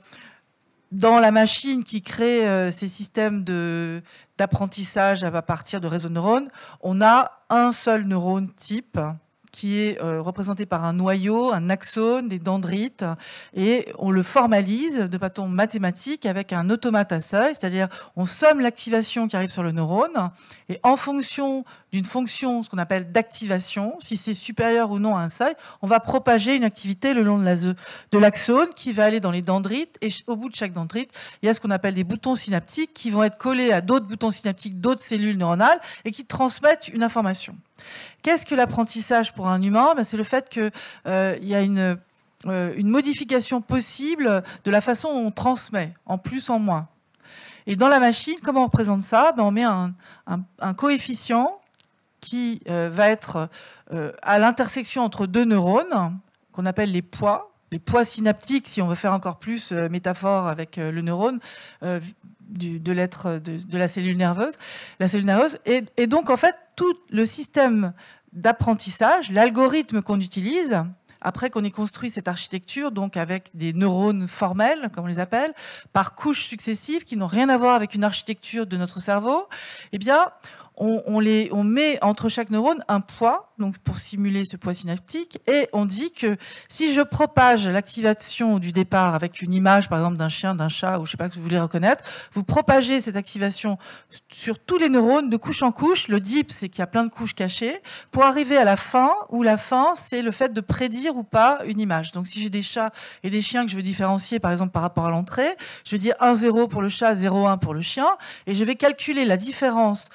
dans la machine qui crée ces systèmes d'apprentissage à partir de réseaux de neurones, on a un seul neurone type, qui est représenté par un noyau, un axone, des dendrites, et on le formalise de façon mathématique avec un automate à seuil, c'est-à-dire on somme l'activation qui arrive sur le neurone, et en fonction d'une fonction, ce qu'on appelle d'activation, si c'est supérieur ou non à un seuil, on va propager une activité le long de l'axone qui va aller dans les dendrites, et au bout de chaque dendrite, il y a ce qu'on appelle des boutons synaptiques qui vont être collés à d'autres boutons synaptiques, d'autres cellules neuronales, et qui transmettent une information. Qu'est-ce que l'apprentissage pour un humain ? C'est le fait qu'il y a une modification possible de la façon dont on transmet, en plus, en moins. Et dans la machine, comment on représente ça ? On met un coefficient qui va être à l'intersection entre deux neurones, qu'on appelle les poids synaptiques, si on veut faire encore plus métaphore avec le neurone, de la cellule nerveuse. Et donc, en fait, tout le système d'apprentissage, l'algorithme qu'on utilise, après qu'on ait construit cette architecture, donc avec des neurones formels, comme on les appelle, par couches successives qui n'ont rien à voir avec une architecture de notre cerveau, eh bien, on met entre chaque neurone un poids, donc pour simuler ce poids synaptique, et on dit que si je propage l'activation du départ avec une image, par exemple d'un chien, d'un chat, ou je sais pas que vous voulez reconnaître, vous propagez cette activation sur tous les neurones de couche en couche. Le deep, c'est qu'il y a plein de couches cachées, pour arriver à la fin, où la fin, c'est le fait de prédire ou pas une image. Donc si j'ai des chats et des chiens que je veux différencier, par exemple par rapport à l'entrée, je vais dire 1,0 pour le chat, 0,1 pour le chien, et je vais calculer la différence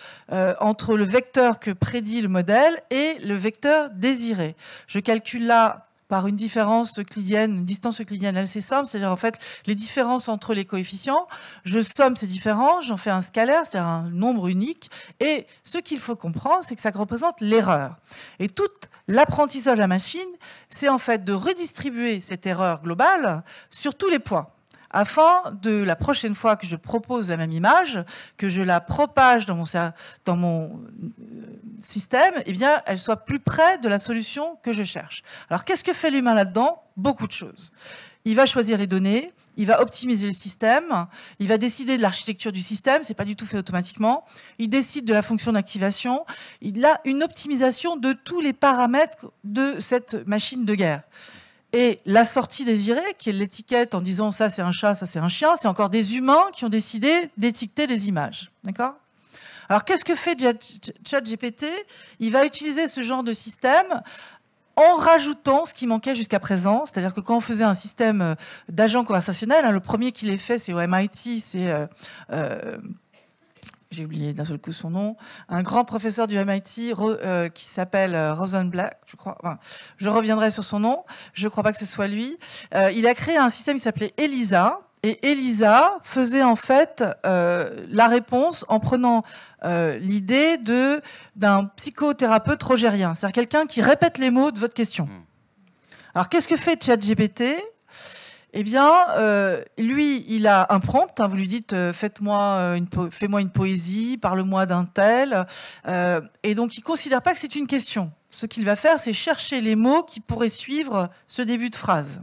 entre le vecteur que prédit le modèle et le vecteur désiré. Je calcule là par une différence euclidienne, une distance euclidienne assez simple, c'est-à-dire en fait les différences entre les coefficients. Je somme ces différences, j'en fais un scalaire, c'est-à-dire un nombre unique. Et ce qu'il faut comprendre, c'est que ça représente l'erreur. Et tout l'apprentissage de la machine, c'est en fait de redistribuer cette erreur globale sur tous les poids, afin de la prochaine fois que je propose la même image, que je la propage dans mon système, eh bien, elle soit plus près de la solution que je cherche. Alors, qu'est-ce que fait l'humain là-dedans? Beaucoup de choses. Il va choisir les données, il va optimiser le système, il va décider de l'architecture du système, c'est pas du tout fait automatiquement, il décide de la fonction d'activation, il a une optimisation de tous les paramètres de cette machine de guerre. Et la sortie désirée, qui est l'étiquette en disant ça c'est un chat, ça c'est un chien, c'est encore des humains qui ont décidé d'étiqueter des images. D'accord ? Alors qu'est-ce que fait ChatGPT? Il va utiliser ce genre de système en rajoutant ce qui manquait jusqu'à présent. C'est-à-dire que quand on faisait un système d'agent conversationnel, le premier qui l'ait fait, c'est au MIT, c'est... j'ai oublié d'un seul coup son nom, un grand professeur du MIT qui s'appelle Rosenblatt, je crois. Enfin, je reviendrai sur son nom, je ne crois pas que ce soit lui. Il a créé un système qui s'appelait ELISA, et ELISA faisait en fait la réponse en prenant l'idée d'un psychothérapeute rogérien, c'est-à-dire quelqu'un qui répète les mots de votre question. Alors qu'est-ce que fait ChatGPT ? Eh bien, lui, il a un prompt. Vous lui dites fais-moi une poésie, parle-moi d'un tel. Et donc, il ne considère pas que c'est une question. Ce qu'il va faire, c'est chercher les mots qui pourraient suivre ce début de phrase.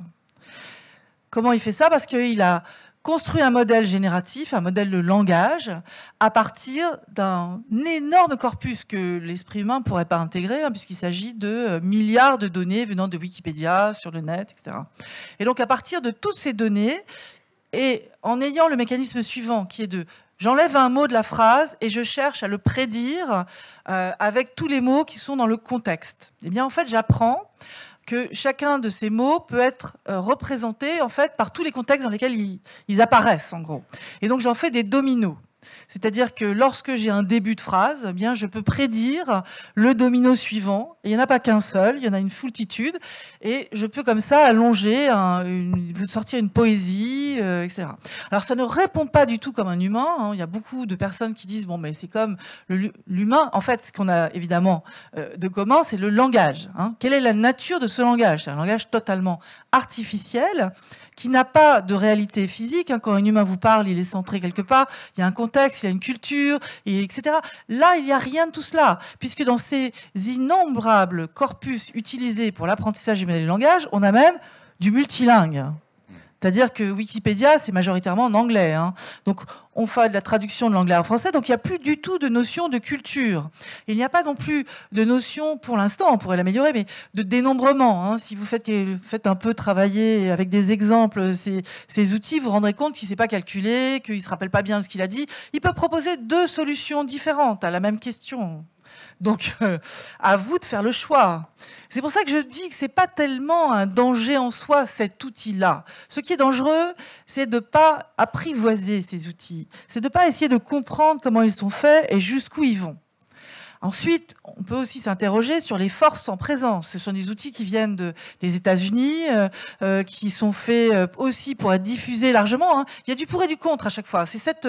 Comment il fait ça? Parce qu'il a construit un modèle génératif, un modèle de langage, à partir d'un énorme corpus que l'esprit humain ne pourrait pas intégrer, puisqu'il s'agit de milliards de données venant de Wikipédia, sur le net, etc. Et donc, à partir de toutes ces données, et en ayant le mécanisme suivant, qui est de j'enlève un mot de la phrase et je cherche à le prédire avec tous les mots qui sont dans le contexte. Eh bien, en fait, j'apprends que chacun de ces mots peut être représenté en fait par tous les contextes dans lesquels ils apparaissent, en gros. Et donc j'en fais des dominos. C'est-à-dire que lorsque j'ai un début de phrase, eh bien, je peux prédire le domino suivant. Et il n'y en a pas qu'un seul, il y en a une foultitude. Et je peux comme ça allonger, vous sortir une poésie, etc. Alors ça ne répond pas du tout comme un humain. Il y a beaucoup de personnes qui disent, bon, mais c'est comme l'humain. En fait, ce qu'on a évidemment de commun, c'est le langage. Quelle est la nature de ce langage? C'est un langage totalement artificiel, qui n'a pas de réalité physique. Quand un humain vous parle, il est centré quelque part, il y a un contexte, il y a une culture, etc. Là, il n'y a rien de tout cela, puisque dans ces innombrables corpus utilisés pour l'apprentissage du modèle de langage, on a même du multilingue. C'est-à-dire que Wikipédia, c'est majoritairement en anglais. Donc, on fait de la traduction de l'anglais en français, donc il n'y a plus du tout de notion de culture. Il n'y a pas non plus de notion, pour l'instant, on pourrait l'améliorer, mais de dénombrement. Si vous faites un peu travailler avec des exemples ces outils, vous vous rendrez compte qu'il ne sait pas calculer, qu'il ne se rappelle pas bien de ce qu'il a dit. Il peut proposer 2 solutions différentes à la même question. Donc, à vous de faire le choix. C'est pour ça que je dis que c'est pas tellement un danger en soi, cet outil-là. Ce qui est dangereux, c'est de pas apprivoiser ces outils. C'est de pas essayer de comprendre comment ils sont faits et jusqu'où ils vont. Ensuite, on peut aussi s'interroger sur les forces en présence. Ce sont des outils qui viennent des États-Unis, qui sont faits aussi pour être diffusés largement. Il y a du pour et du contre à chaque fois. C'est cette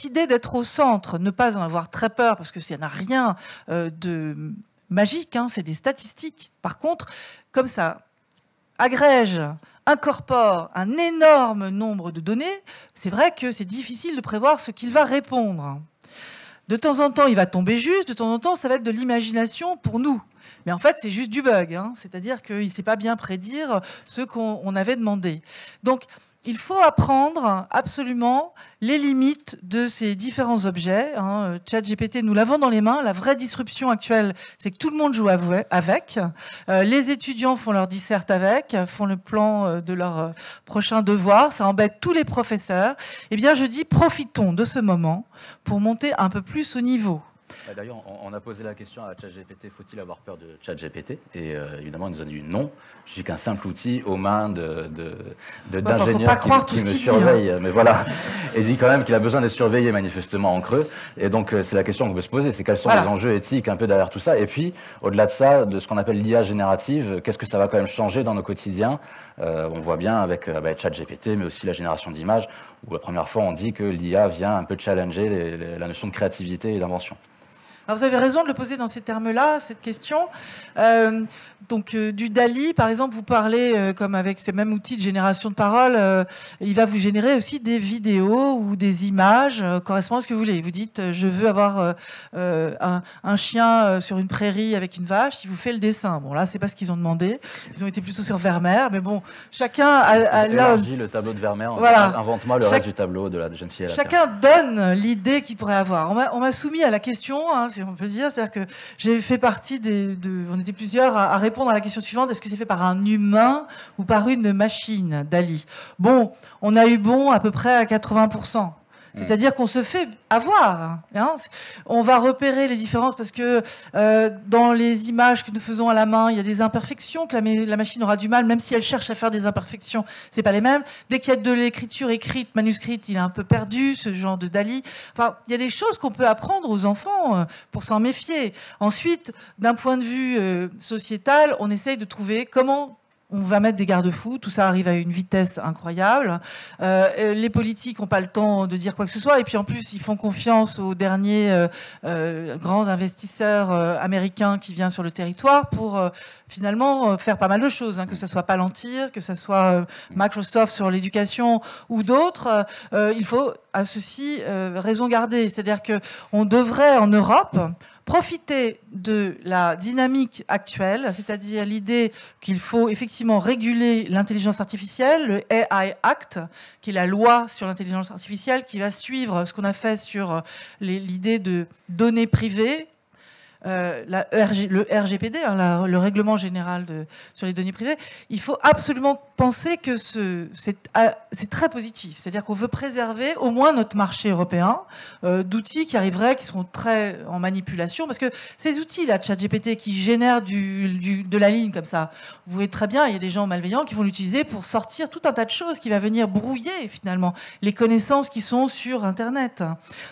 idée d'être au centre, ne pas en avoir très peur, parce que ça n'a rien de magique. C'est des statistiques. Par contre, comme ça agrège, incorpore un énorme nombre de données, c'est vrai que c'est difficile de prévoir ce qu'il va répondre. De temps en temps, il va tomber juste, de temps en temps, ça va être de l'imagination pour nous. Mais en fait, c'est juste du bug. Hein. C'est-à-dire qu'il ne sait pas bien prédire ce qu'on avait demandé. Donc, il faut apprendre absolument les limites de ces différents objets. Hein. ChatGPT, nous l'avons dans les mains. La vraie disruption actuelle, c'est que tout le monde joue avec. Les étudiants font leur disserte avec, font le plan de leur prochain devoir. Ça embête tous les professeurs. Eh bien, je dis, profitons de ce moment pour monter un peu plus au niveau. D'ailleurs, on a posé la question à ChatGPT, faut-il avoir peur de ChatGPT? Et évidemment, il nous a dit non. Je suis qu'un simple outil aux mains d'ingénieurs qui me surveillent. Hein. Mais voilà, il dit quand même qu'il a besoin d'être surveillé manifestement en creux. Et donc, c'est la question qu'on peut se poser, c'est quels sont les enjeux éthiques un peu derrière tout ça. Et puis, au-delà de ça, de ce qu'on appelle l'IA générative, qu'est-ce que ça va quand même changer dans nos quotidiens? On voit bien avec ChatGPT, mais aussi la génération d'images, où la première fois, on dit que l'IA vient un peu challenger la notion de créativité et d'invention. Alors vous avez raison de le poser dans ces termes-là, cette question. Du DALL-E, par exemple, vous parlez comme avec ces mêmes outils de génération de parole, il va vous générer aussi des vidéos ou des images correspondant à ce que vous voulez. Vous dites, je veux avoir un chien sur une prairie avec une vache, il vous fait le dessin. Bon, là, c'est pas ce qu'ils ont demandé. Ils ont été plutôt sur Vermeer, mais bon, chacun a élargi le tableau de Vermeer. Voilà. Invente-moi le reste du tableau de la jeune fille à la Chacun donne l'idée qu'il pourrait avoir. On m'a soumis à la question, hein, si on peut dire, c'est-à-dire que j'ai fait partie on était plusieurs à répondre à la question suivante, est-ce que c'est fait par un humain ou par une machine, DALL-E? Bon, on a eu bon à peu près à 80%. C'est-à-dire qu'on se fait avoir. Hein. On va repérer les différences parce que dans les images que nous faisons à la main, il y a des imperfections que la machine aura du mal, même si elle cherche à faire des imperfections, c'est pas les mêmes. Dès qu'il y a de l'écriture écrite, manuscrite, il est un peu perdu, ce genre de DALL-E. Enfin, il y a des choses qu'on peut apprendre aux enfants pour s'en méfier. Ensuite, d'un point de vue sociétal, on essaye de trouver comment on va mettre des garde-fous, tout ça arrive à une vitesse incroyable. Les politiques n'ont pas le temps de dire quoi que ce soit, et puis en plus, ils font confiance aux derniers grands investisseurs américains qui viennent sur le territoire pour finalement faire pas mal de choses, hein, que ce soit Palantir, que ce soit Microsoft sur l'éducation ou d'autres. Il faut à ceci raison garder, c'est-à-dire qu'on devrait en Europe profiter de la dynamique actuelle, c'est-à-dire l'idée qu'il faut effectivement réguler l'intelligence artificielle, le AI Act, qui est la loi sur l'intelligence artificielle, qui va suivre ce qu'on a fait sur l'idée de données privées, le RGPD, hein, le règlement général sur les données privées. Il faut absolument penser que c'est très positif. C'est-à-dire qu'on veut préserver au moins notre marché européen d'outils qui arriveraient, qui seront très en manipulation. Parce que ces outils-là, ChatGPT, qui génèrent de la ligne comme ça, vous voyez très bien, il y a des gens malveillants qui vont l'utiliser pour sortir tout un tas de choses qui va venir brouiller finalement les connaissances qui sont sur Internet.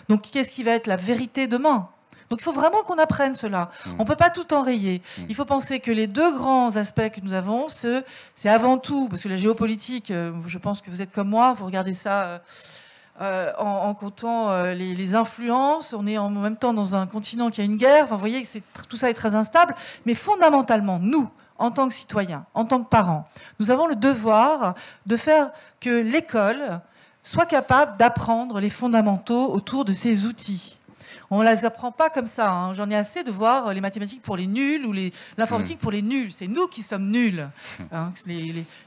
Donc qu'est-ce qui va être la vérité demain ? Donc il faut vraiment qu'on apprenne cela. On ne peut pas tout enrayer. Il faut penser que les deux grands aspects que nous avons, c'est avant tout, parce que la géopolitique, je pense que vous êtes comme moi, vous regardez ça en comptant les influences. On est en même temps dans un continent qui a une guerre. Enfin, vous voyez que tout ça est très instable. Mais fondamentalement, nous, en tant que citoyens, en tant que parents, nous avons le devoir de faire que l'école soit capable d'apprendre les fondamentaux autour de ces outils. On ne les apprend pas comme ça. Hein. J'en ai assez de voir les mathématiques pour les nuls ou l'informatique pour les nuls. C'est nous qui sommes nuls. Hein.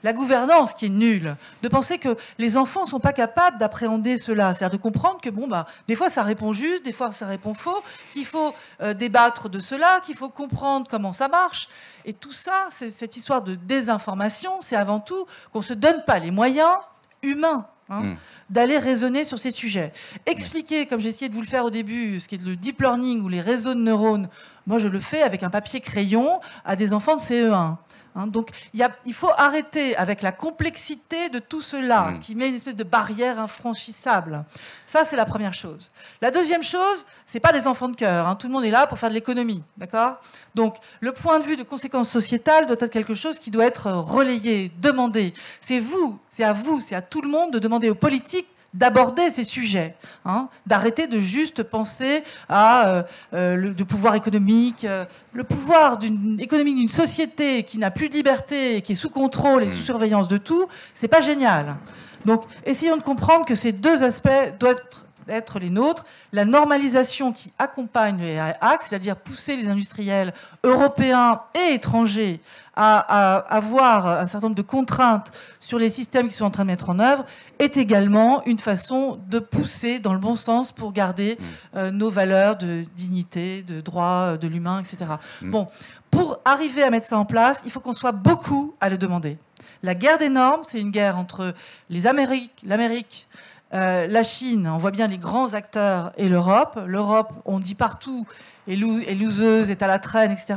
La gouvernance qui est nulle. De penser que les enfants ne sont pas capables d'appréhender cela. C'est-à-dire de comprendre que des fois ça répond juste, des fois ça répond faux, qu'il faut débattre de cela, qu'il faut comprendre comment ça marche. Et tout ça, cette histoire de désinformation, c'est avant tout qu'on ne se donne pas les moyens humains. D'aller raisonner sur ces sujets. Expliquer, comme j'ai essayé de vous le faire au début, ce qui est le deep learning ou les réseaux de neurones, moi je le fais avec un papier crayon à des enfants de CE1. Donc il faut arrêter avec la complexité de tout cela qui met une espèce de barrière infranchissable. Ça, c'est la première chose. La deuxième chose, c'est pas des enfants de cœur. Tout le monde est là pour faire de l'économie, d'accord ? Donc le point de vue de conséquences sociétales doit être quelque chose qui doit être relayé, demandé. C'est à vous, c'est à tout le monde de demander aux politiques d'aborder ces sujets, d'arrêter de juste penser à le pouvoir économique, le pouvoir économique d'une société qui n'a plus de liberté, qui est sous contrôle et sous surveillance de tout, c'est pas génial. Donc, essayons de comprendre que ces deux aspects doivent être être les nôtres, la normalisation qui accompagne le AI, c'est-à-dire pousser les industriels européens et étrangers à avoir un certain nombre de contraintes sur les systèmes qui sont en train de mettre en œuvre, est également une façon de pousser dans le bon sens pour garder nos valeurs de dignité, de droit de l'humain, etc. Bon, pour arriver à mettre ça en place, il faut qu'on soit beaucoup à le demander. La guerre des normes, c'est une guerre entre l'Amérique, la Chine, on voit bien les grands acteurs, et l'Europe. L'Europe, on dit partout, est loseuse, est à la traîne, etc.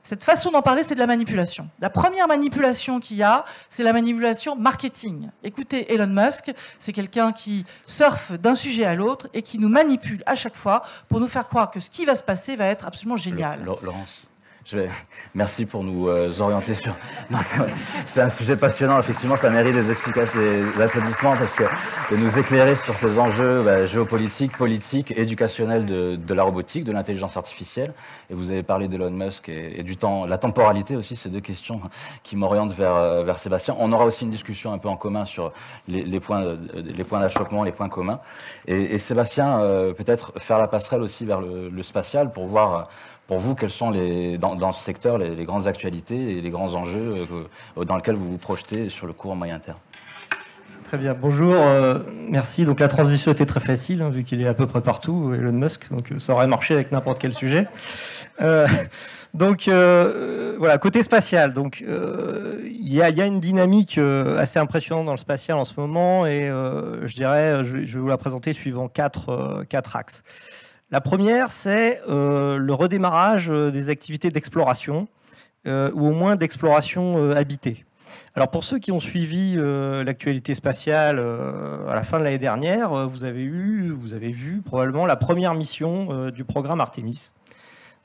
Cette façon d'en parler, c'est de la manipulation. La première manipulation qu'il y a, c'est la manipulation marketing. Écoutez, Elon Musk, c'est quelqu'un qui surfe d'un sujet à l'autre et qui nous manipule à chaque fois pour nous faire croire que ce qui va se passer va être absolument génial. Laurence, merci pour nous orienter sur... C'est un sujet passionnant, effectivement, ça mérite des explications, des applaudissements, parce que de nous éclairer sur ces enjeux géopolitiques, politiques, éducationnels de la robotique, de l'intelligence artificielle. Et vous avez parlé d'Elon Musk et du temps, la temporalité aussi, ces deux questions qui m'orientent vers Sébastien. On aura aussi une discussion un peu en commun sur les points d'achoppement, les points communs. Et Sébastien, peut-être faire la passerelle aussi vers le spatial pour voir... Pour vous, quelles sont dans ce secteur les grandes actualités et les grands enjeux dans lesquels vous vous projetez sur le court et moyen terme? Très bien, bonjour, merci. Donc la transition était très facile, vu qu'il est à peu près partout, Elon Musk, donc ça aurait marché avec n'importe quel sujet. Voilà, côté spatial, donc il y a une dynamique assez impressionnante dans le spatial en ce moment, et je vais vous la présenter suivant quatre axes. La première, c'est le redémarrage des activités d'exploration, ou au moins d'exploration habitée. Alors pour ceux qui ont suivi l'actualité spatiale à la fin de l'année dernière, vous avez vu probablement la première mission du programme Artemis.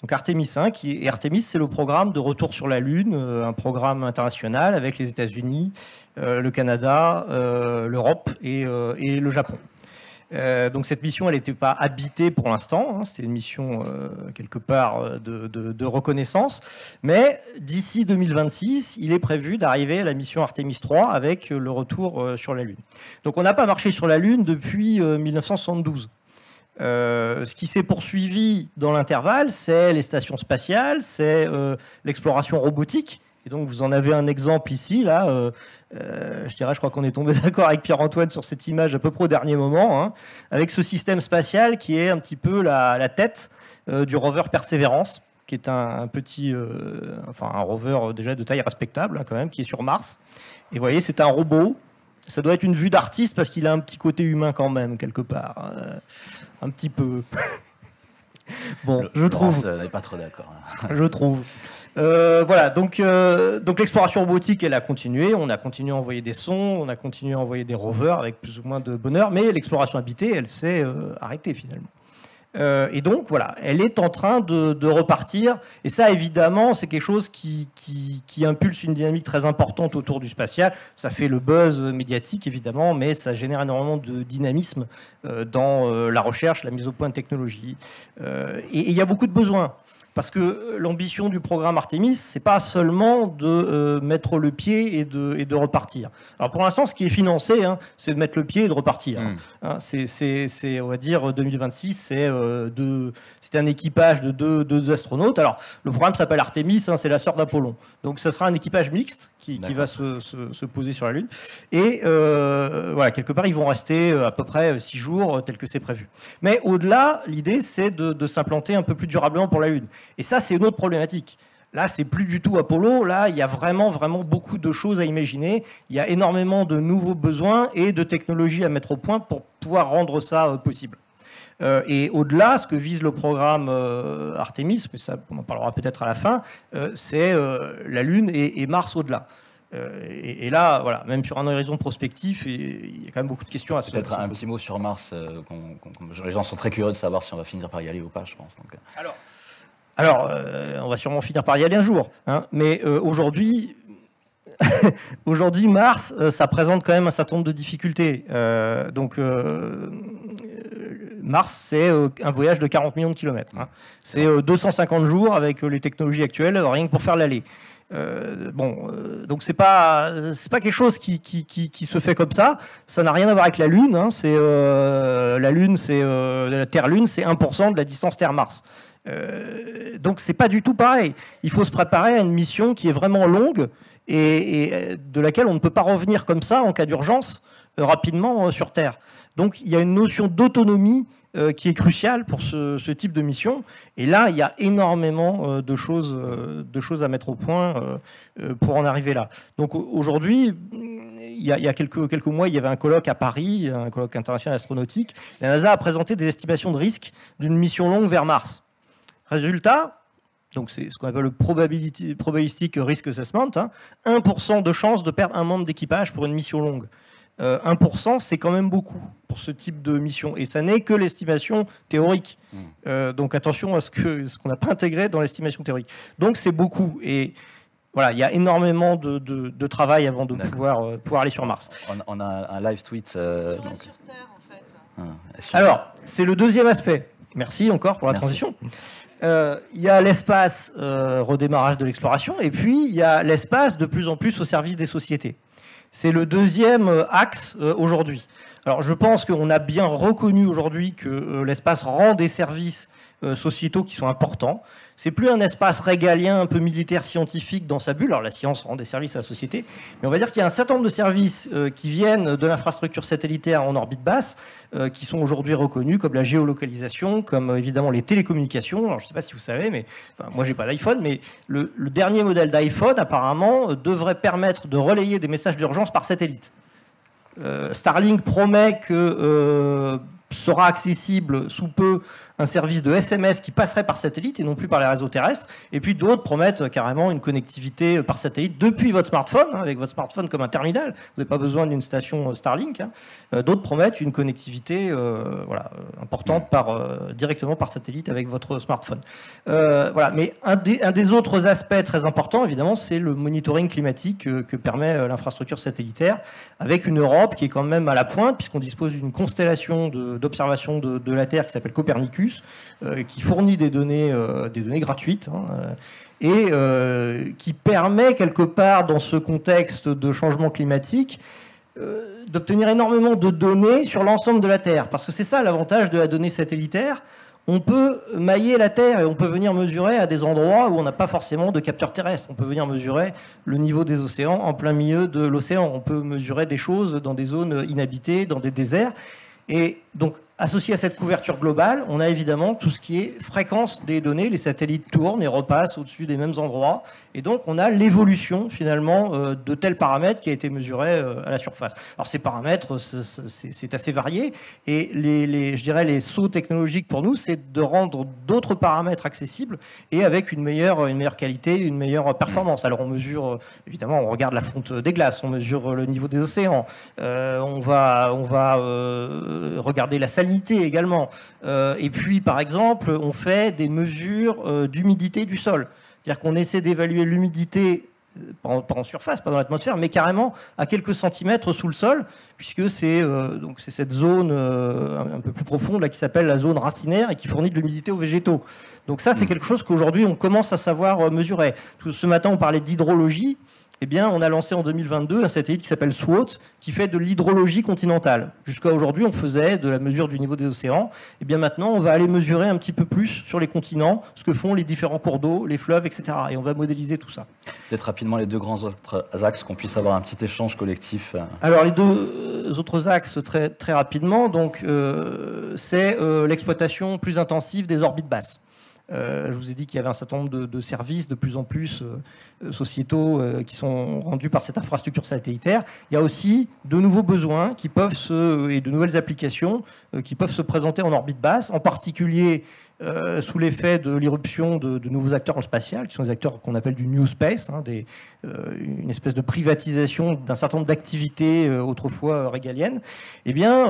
Donc Artemis 5, et Artemis, c'est le programme de retour sur la Lune, un programme international avec les États-Unis, le Canada, l'Europe et le Japon. Donc cette mission, elle n'était pas habitée pour l'instant, hein, c'était une mission quelque part de reconnaissance, mais d'ici 2026, il est prévu d'arriver à la mission Artemis 3 avec le retour sur la Lune. Donc on n'a pas marché sur la Lune depuis 1972. Ce qui s'est poursuivi dans l'intervalle, c'est les stations spatiales, c'est l'exploration robotique. Et donc vous en avez un exemple ici, là. Je crois qu'on est tombé d'accord avec Pierre-Antoine sur cette image à peu près au dernier moment, hein, avec ce système spatial qui est un petit peu la tête du rover Perseverance, qui est un rover déjà de taille respectable, hein, quand même, qui est sur Mars. Et vous voyez, c'est un robot. Ça doit être une vue d'artiste parce qu'il a un petit côté humain quand même, quelque part. Un petit peu. Bon, je trouve. Laurence n'est pas trop d'accord. Je trouve. Voilà, donc l'exploration robotique, elle a continué. On a continué à envoyer des sondes, on a continué à envoyer des rovers avec plus ou moins de bonheur, mais l'exploration habitée, elle s'est arrêtée finalement. Et donc, voilà, elle est en train de repartir. Et ça, évidemment, c'est quelque chose qui impulse une dynamique très importante autour du spatial. Ça fait le buzz médiatique, évidemment, mais ça génère énormément de dynamisme dans la recherche, la mise au point de technologie. Et il y a beaucoup de besoins. Parce que l'ambition du programme Artemis, c'est pas seulement de mettre le pied et de repartir. Alors pour l'instant, ce qui est financé, hein, c'est de mettre le pied et de repartir. Hein, c'est, on va dire, 2026, c'est un équipage de deux astronautes. Alors le programme s'appelle Artemis, hein, c'est la sœur d'Apollon. Donc ça sera un équipage mixte qui va se poser sur la Lune. Et voilà, quelque part, ils vont rester à peu près 6 jours, tel que c'est prévu. Mais au-delà, l'idée, c'est de s'implanter un peu plus durablement pour la Lune. Et ça, c'est une autre problématique. Là, c'est plus du tout Apollo. Là, il y a vraiment, vraiment beaucoup de choses à imaginer. Il y a énormément de nouveaux besoins et de technologies à mettre au point pour pouvoir rendre ça possible. Et au-delà, ce que vise le programme Artemis, mais ça, on en parlera peut-être à la fin, c'est la Lune et Mars au-delà. Et là, voilà, même sur un horizon prospectif, il y a quand même beaucoup de questions à se poser. Peut-être un petit mot sur Mars. Les gens sont très curieux de savoir si on va finir par y aller ou pas, je pense. Donc. Alors, on va sûrement finir par y aller un jour. Hein, mais aujourd'hui, Mars, ça présente quand même un certain nombre de difficultés. Mars, c'est un voyage de 40 millions de kilomètres. Hein. C'est 250 jours avec les technologies actuelles, rien que pour faire l'aller. Donc c'est pas quelque chose qui se fait comme ça. Ça n'a rien à voir avec la Lune. Hein. La Lune, la Terre-Lune, c'est 1% de la distance Terre-Mars. Donc c'est pas du tout pareil. Il faut se préparer à une mission qui est vraiment longue et de laquelle on ne peut pas revenir comme ça en cas d'urgence rapidement sur Terre. Donc il y a une notion d'autonomie qui est cruciale pour ce type de mission. Et là, il y a énormément de choses à mettre au point pour en arriver là. Donc aujourd'hui, il y a quelques mois, il y avait un colloque à Paris, un colloque international astronautique. La NASA a présenté des estimations de risque d'une mission longue vers Mars. Résultat, donc c'est ce qu'on appelle le probabilistic risk assessment, 1% de chance de perdre un membre d'équipage pour une mission longue. 1%, c'est quand même beaucoup pour ce type de mission. Et ça n'est que l'estimation théorique. Donc attention à ce qu'on n'a pas intégré dans l'estimation théorique. Donc c'est beaucoup. Et voilà, il y a énormément de travail avant de pouvoir aller sur Mars. On a un live tweet. Sur Terre, en fait. Alors, c'est le deuxième aspect. Merci encore pour la transition. Il y a l'espace redémarrage de l'exploration, et puis il y a l'espace de plus en plus au service des sociétés. C'est le deuxième axe aujourd'hui. Alors je pense qu'on a bien reconnu aujourd'hui que l'espace rend des services sociétaux qui sont importants. C'est plus un espace régalien un peu militaire scientifique dans sa bulle. Alors la science rend des services à la société, mais on va dire qu'il y a un certain nombre de services qui viennent de l'infrastructure satellitaire en orbite basse qui sont aujourd'hui reconnus, comme la géolocalisation, comme évidemment les télécommunications. Alors je ne sais pas si vous savez, mais moi j'ai pas d'iPhone, mais le dernier modèle d'iPhone apparemment devrait permettre de relayer des messages d'urgence par satellite. Starlink promet que sera accessible sous peu un service de SMS qui passerait par satellite et non plus par les réseaux terrestres. Et puis d'autres promettent carrément une connectivité par satellite depuis votre smartphone, avec votre smartphone comme un terminal. Vous n'avez pas besoin d'une station Starlink. D'autres promettent une connectivité importante directement par satellite avec votre smartphone. Mais un des autres aspects très importants, évidemment, c'est le monitoring climatique que permet l'infrastructure satellitaire, avec une Europe qui est quand même à la pointe, puisqu'on dispose d'une constellation d'observation de la Terre qui s'appelle Copernicus, qui fournit des données gratuites et qui permet quelque part dans ce contexte de changement climatique d'obtenir énormément de données sur l'ensemble de la Terre. Parce que c'est ça l'avantage de la donnée satellitaire. On peut mailler la Terre et on peut venir mesurer à des endroits où on n'a pas forcément de capteurs terrestres. On peut venir mesurer le niveau des océans en plein milieu de l'océan. On peut mesurer des choses dans des zones inhabitées, dans des déserts. Et donc, associé à cette couverture globale, on a évidemment tout ce qui est fréquence des données. Les satellites tournent et repassent au-dessus des mêmes endroits. Et donc, on a l'évolution, finalement, de tels paramètres qui a été mesuré à la surface. Alors, ces paramètres, c'est assez varié. Et je dirais, les sauts technologiques pour nous, c'est de rendre d'autres paramètres accessibles et avec une meilleure qualité, une meilleure performance. Alors, on mesure, évidemment, on regarde la fonte des glaces, on mesure le niveau des océans, on va regarder la salinité également. Et puis, par exemple, on fait des mesures d'humidité du sol. C'est-à-dire qu'on essaie d'évaluer l'humidité, pas en surface, pas dans l'atmosphère, mais carrément à quelques centimètres sous le sol, puisque c'est cette zone un peu plus profonde là, qui s'appelle la zone racinaire et qui fournit de l'humidité aux végétaux. Donc ça, c'est quelque chose qu'aujourd'hui, on commence à savoir mesurer. Ce matin, on parlait d'hydrologie. Eh bien, on a lancé en 2022 un satellite qui s'appelle SWOT, qui fait de l'hydrologie continentale. Jusqu'à aujourd'hui, on faisait de la mesure du niveau des océans. Eh bien, maintenant, on va aller mesurer un petit peu plus sur les continents, ce que font les différents cours d'eau, les fleuves, etc. Et on va modéliser tout ça. Peut-être rapidement les deux grands autres axes, qu'on puisse avoir un petit échange collectif. Alors, les deux autres axes, très, très rapidement, donc, c'est l'exploitation plus intensive des orbites basses. Je vous ai dit qu'il y avait un certain nombre de services de plus en plus sociétaux qui sont rendus par cette infrastructure satellitaire. Il y a aussi de nouveaux besoins et de nouvelles applications qui peuvent se présenter en orbite basse, en particulier sous l'effet de l'irruption de nouveaux acteurs en spatial, qui sont des acteurs qu'on appelle du New Space, une espèce de privatisation d'un certain nombre d'activités autrefois régaliennes. Eh bien,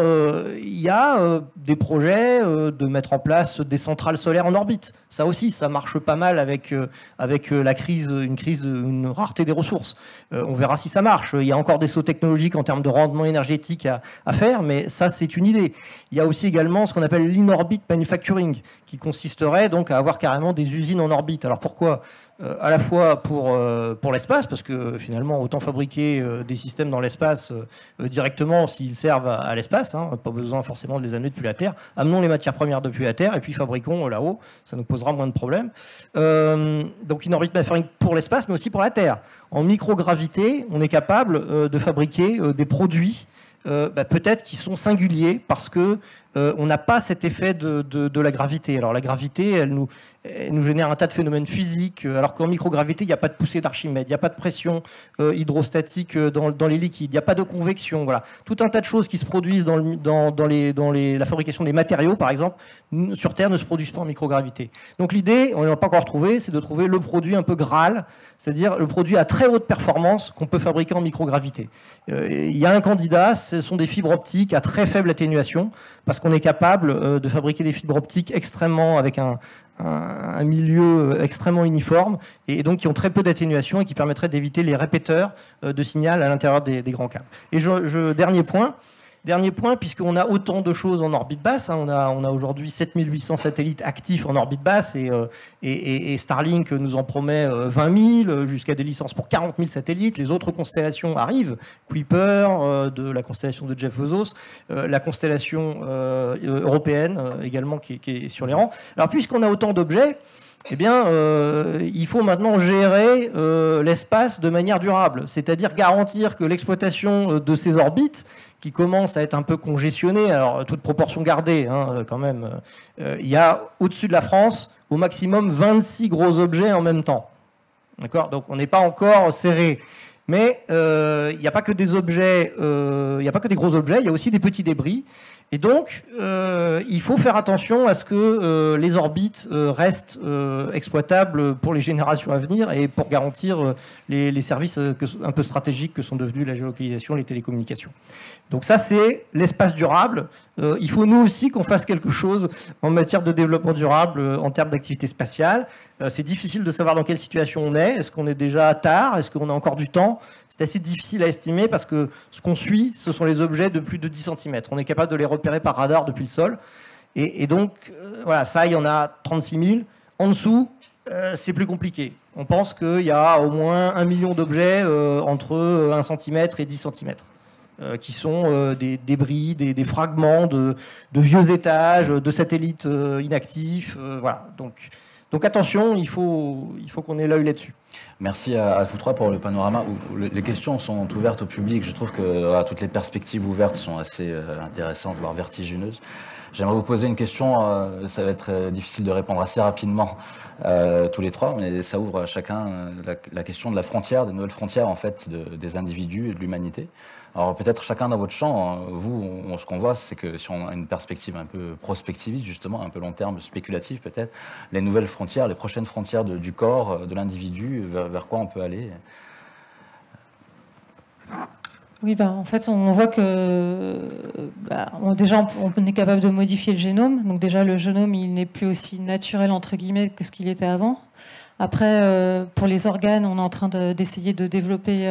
il y a des projets de mettre en place des centrales solaires en orbite. Ça aussi, ça marche pas mal avec une rareté des ressources. On verra si ça marche. Il y a encore des sauts technologiques en termes de rendement énergétique à faire, mais ça, c'est une idée. Il y a aussi également ce qu'on appelle l'in-orbit manufacturing, qui qui consisterait donc à avoir carrément des usines en orbite. Alors pourquoi ? À la fois pour l'espace, parce que finalement, autant fabriquer des systèmes dans l'espace directement s'ils servent à l'espace, hein, pas besoin forcément de les amener depuis la Terre. Amenons les matières premières depuis la Terre et puis fabriquons là-haut, ça nous posera moins de problèmes. Donc une orbite métaphorique pour l'espace, mais aussi pour la Terre. En microgravité, on est capable de fabriquer des produits peut-être qui sont singuliers parce que on n'a pas cet effet de la gravité. Alors la gravité, elle nous génère un tas de phénomènes physiques, alors qu'en microgravité, il n'y a pas de poussée d'Archimède, il n'y a pas de pression hydrostatique dans les liquides, il n'y a pas de convection. Voilà. Tout un tas de choses qui se produisent dans la fabrication des matériaux, par exemple, sur Terre ne se produisent pas en microgravité. Donc l'idée, on n'a pas encore trouvé, c'est de trouver le produit un peu Graal, c'est-à-dire le produit à très haute performance qu'on peut fabriquer en microgravité. Il y a un candidat, ce sont des fibres optiques à très faible atténuation, parce qu'on est capable de fabriquer des fibres optiques extrêmement avec un milieu extrêmement uniforme et donc qui ont très peu d'atténuation et qui permettraient d'éviter les répéteurs de signal à l'intérieur des grands câbles. Et dernier point, puisqu'on a autant de choses en orbite basse, hein, on a aujourd'hui 7800 satellites actifs en orbite basse et Starlink nous en promet 20 000 jusqu'à des licences pour 40 000 satellites. Les autres constellations arrivent, Kuiper, de la constellation de Jeff Bezos, la constellation européenne également qui est sur les rangs. Alors puisqu'on a autant d'objets, eh bien, il faut maintenant gérer l'espace de manière durable, c'est-à-dire garantir que l'exploitation de ces orbites, qui commencent à être un peu congestionnées, alors toute proportion gardée, hein, quand même, il y a au-dessus de la France, au maximum 26 gros objets en même temps. D'accord ? Donc on n'est pas encore serré. Mais il n'y a pas que des objets, il n'y a pas que des gros objets, il y a aussi des petits débris. Et donc, il faut faire attention à ce que les orbites restent exploitables pour les générations à venir et pour garantir les services un peu stratégiques que sont devenus la géolocalisation, les télécommunications. Donc ça, c'est l'espace durable. Il faut nous aussi qu'on fasse quelque chose en matière de développement durable en termes d'activité spatiale. C'est difficile de savoir dans quelle situation on est. Est-ce qu'on est déjà tard ? Est-ce qu'on a encore du temps ? C'est assez difficile à estimer parce que ce qu'on suit, ce sont les objets de plus de 10 cm. On est capable de les repérer par radar depuis le sol. Et donc, voilà, ça, il y en a 36 000. En dessous, c'est plus compliqué. On pense qu'il y a au moins 1 million d'objets entre 1 cm et 10 cm. Qui sont des débris, des fragments de vieux étages, de satellites inactifs. Voilà. Donc attention, il faut qu'on ait l'œil là-dessus. Merci à vous trois pour le panorama. Les questions sont ouvertes au public. Je trouve que toutes les perspectives ouvertes sont assez intéressantes, voire vertigineuses. J'aimerais vous poser une question, ça va être difficile de répondre assez rapidement tous les trois, mais ça ouvre à chacun la question de la frontière, des nouvelles frontières en fait des individus et de l'humanité. Alors peut-être chacun dans votre champ, vous, ce qu'on voit, c'est que si on a une perspective un peu prospectiviste, justement, un peu long terme, spéculative peut-être, les nouvelles frontières, les prochaines frontières du corps, de l'individu, vers quoi on peut aller ? Oui, en fait, on voit que déjà, on est capable de modifier le génome. Donc déjà, le génome, il n'est plus aussi naturel, entre guillemets, que ce qu'il était avant. Après, pour les organes, on est en train d'essayer de développer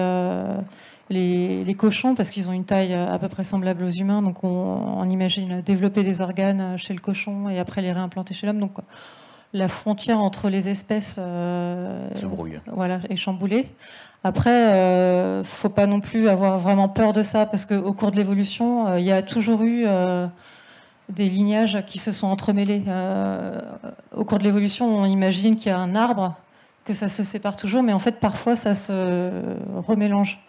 les cochons, parce qu'ils ont une taille à peu près semblable aux humains. Donc on imagine développer des organes chez le cochon et après les réimplanter chez l'homme. Donc la frontière entre les espèces se brouille. Voilà, est chamboulée. Après, faut pas non plus avoir vraiment peur de ça, parce qu'au cours de l'évolution, il y a toujours eu des lignages qui se sont entremêlés. Au cours de l'évolution, on imagine qu'il y a un arbre, que ça se sépare toujours, mais en fait, parfois, ça se remélange.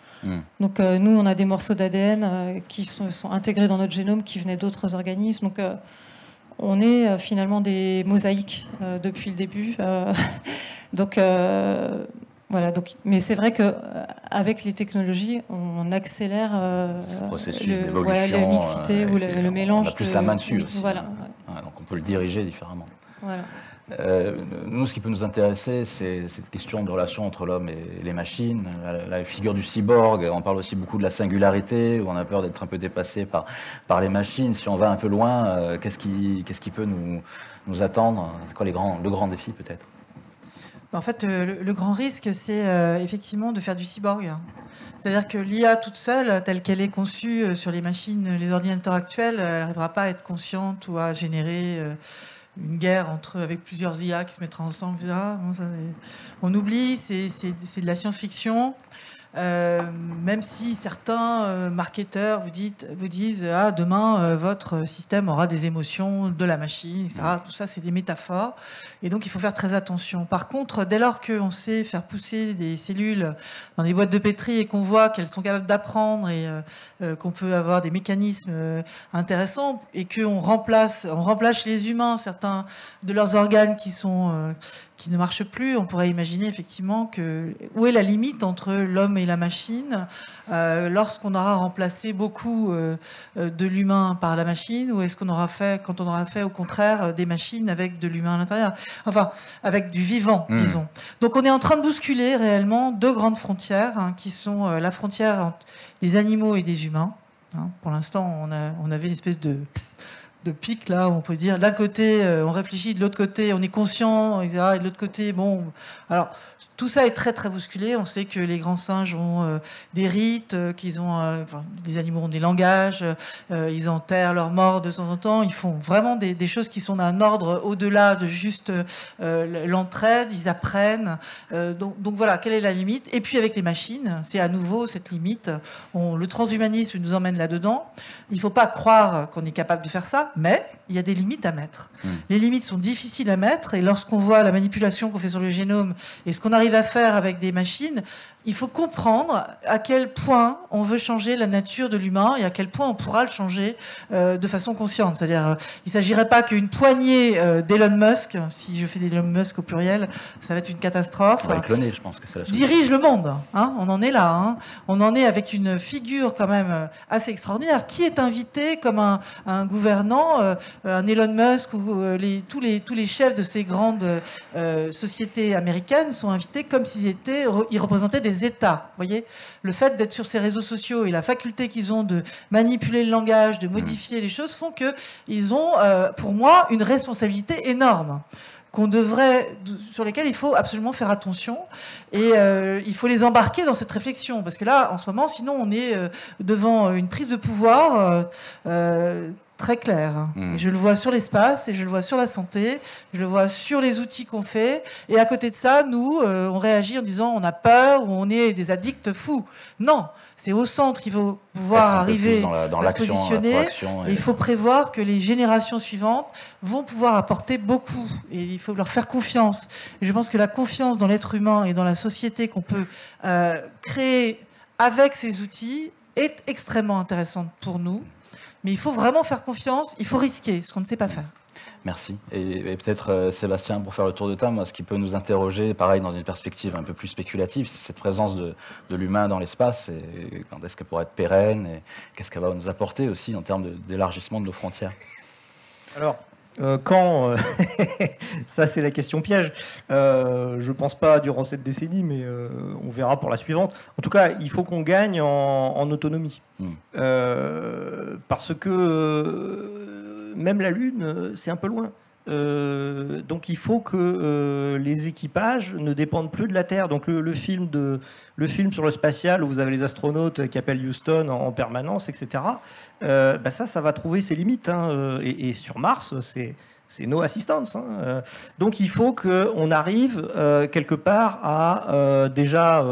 Donc nous, on a des morceaux d'ADN qui sont intégrés dans notre génome, qui venaient d'autres organismes. Donc on est finalement des mosaïques depuis le début. Donc voilà. Mais c'est vrai qu'avec les technologies, on accélère ce processus d'évolution, la mixité ou le mélange. On a plus la main dessus aussi. Voilà. Donc on peut le diriger différemment. Voilà. Nous, ce qui peut nous intéresser, c'est cette question de relation entre l'homme et les machines, la figure du cyborg. On parle aussi beaucoup de la singularité, où on a peur d'être un peu dépassé par les machines. Si on va un peu loin, qu'est-ce qui peut nous attendre ? C'est quoi le grand défi peut-être ? En fait, le grand risque, c'est effectivement de faire du cyborg. C'est-à-dire que l'IA toute seule, telle qu'elle est conçue sur les machines, les ordinateurs actuels, elle n'arrivera pas à être consciente ou à générer une guerre avec plusieurs IA qui se mettraient ensemble, etc. Bon, ça, on oublie, c'est de la science-fiction. Même si certains marketeurs vous disent ah, demain votre système aura des émotions de la machine, etc. Tout ça c'est des métaphores et donc il faut faire très attention. Par contre, dès lors qu'on sait faire pousser des cellules dans des boîtes de pétri et qu'on voit qu'elles sont capables d'apprendre et qu'on peut avoir des mécanismes intéressants et qu'on remplace chez les humains certains de leurs organes qui ne marche plus, on pourrait imaginer effectivement où est la limite entre l'homme et la machine lorsqu'on aura remplacé beaucoup de l'humain par la machine, ou est-ce qu'on aura fait, quand on aura fait au contraire des machines avec de l'humain à l'intérieur, enfin avec du vivant, disons. Donc on est en train de bousculer réellement deux grandes frontières qui sont la frontière des animaux et des humains. Pour l'instant, on avait une espèce de pic là où on peut dire d'un côté on réfléchit, de l'autre côté on est conscient, etc. Et de l'autre côté bon, alors tout ça est très très bousculé. On sait que les grands singes ont des rites, qu'ils ont, les animaux ont des langages, ils enterrent leurs morts de temps en temps. Ils font vraiment des choses qui sont d'un ordre au-delà de juste l'entraide. Ils apprennent. Donc voilà, quelle est la limite? Et puis avec les machines, c'est à nouveau cette limite. Le transhumanisme nous emmène là-dedans. Il ne faut pas croire qu'on est capable de faire ça, mais il y a des limites à mettre. Les limites sont difficiles à mettre, et lorsqu'on voit la manipulation qu'on fait sur le génome et ce qu'on arrive à faire avec des machines, il faut comprendre à quel point on veut changer la nature de l'humain et à quel point on pourra le changer de façon consciente. C'est-à-dire, il ne s'agirait pas qu'une poignée d'Elon Musk, si je fais d'Elon Musk au pluriel, ça va être une catastrophe. On va le cloner, je pense que c'est la chose. Dirige le monde. On en est là. On en est avec une figure quand même assez extraordinaire. Qui est invité comme un gouvernant, un Elon Musk ou tous les chefs de ces grandes sociétés américaines sont invités comme s'ils représentaient des États. Vous voyez, le fait d'être sur ces réseaux sociaux et la faculté qu'ils ont de manipuler le langage, de modifier les choses, font qu'ils ont, pour moi, une responsabilité énorme sur lesquels il faut absolument faire attention, et il faut les embarquer dans cette réflexion, parce que là, en ce moment, sinon, on est devant une prise de pouvoir très clair. Je le vois sur l'espace, et je le vois sur la santé, je le vois sur les outils qu'on fait, et à côté de ça, nous, on réagit en disant on a peur, ou on est des addicts fous. Non, c'est au centre qu'il faut pouvoir arriver dans à se positionner. Il faut prévoir que les générations suivantes vont pouvoir apporter beaucoup, et il faut leur faire confiance. Et je pense que la confiance dans l'être humain et dans la société qu'on peut créer avec ces outils est extrêmement intéressante pour nous. Mais il faut vraiment faire confiance, il faut risquer, ce qu'on ne sait pas faire. Merci. Et peut-être, Sébastien, pour faire le tour de table, ce qui peut nous interroger, pareil, dans une perspective un peu plus spéculative, c'est cette présence de l'humain dans l'espace, et quand est-ce qu'elle pourrait être pérenne, et qu'est-ce qu'elle va nous apporter aussi en termes d'élargissement de nos frontières. Alors, ça c'est la question piège. Je pense pas durant cette décennie, mais on verra pour la suivante. En tout cas, il faut qu'on gagne en autonomie. Parce que même la Lune, c'est un peu loin. Donc il faut que les équipages ne dépendent plus de la Terre. Donc le film sur le spatial, où vous avez les astronautes qui appellent Houston en permanence, etc. Ça va trouver ses limites. Et sur Mars, c'est no assistance. Donc il faut qu'on arrive quelque part à déjà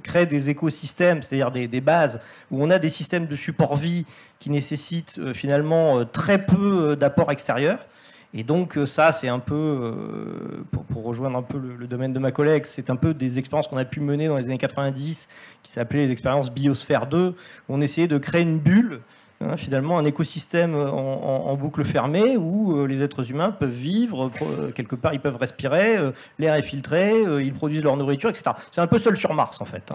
créer des écosystèmes, c'est-à-dire des bases où on a des systèmes de support vie qui nécessitent finalement très peu d'apports extérieurs. Et donc ça, c'est un peu, pour rejoindre un peu le domaine de ma collègue, c'est un peu des expériences qu'on a pu mener dans les années 90, qui s'appelaient les expériences Biosphère 2, où on essayait de créer une bulle, finalement un écosystème en boucle fermée, où les êtres humains peuvent vivre, quelque part ils peuvent respirer, l'air est filtré, ils produisent leur nourriture, etc. C'est un peu Seul sur Mars en fait.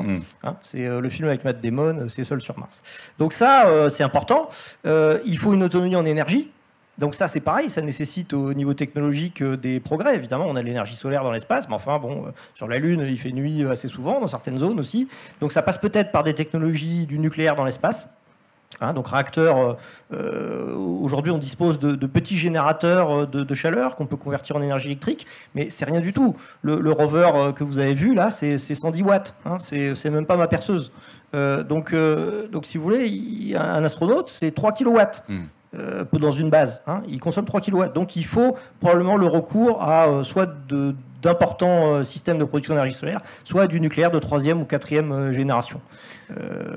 C'est le film avec Matt Damon, c'est Seul sur Mars. Donc ça, c'est important. Il faut une autonomie en énergie. Donc ça, c'est pareil, ça nécessite au niveau technologique des progrès. Évidemment, on a l'énergie solaire dans l'espace, mais enfin, bon, sur la Lune, il fait nuit assez souvent, dans certaines zones aussi. Donc ça passe peut-être par des technologies du nucléaire dans l'espace. Donc réacteurs, aujourd'hui on dispose de petits générateurs de chaleur qu'on peut convertir en énergie électrique, mais c'est rien du tout. Le rover que vous avez vu là, c'est 110 watts, c'est même pas ma perceuse. Donc si vous voulez, un astronaute, c'est 3 kilowatts. dans une base. Hein. Il consomme 3 kW. Donc il faut probablement le recours à soit d'importants systèmes de production d'énergie solaire, soit du nucléaire de 3e ou 4e génération.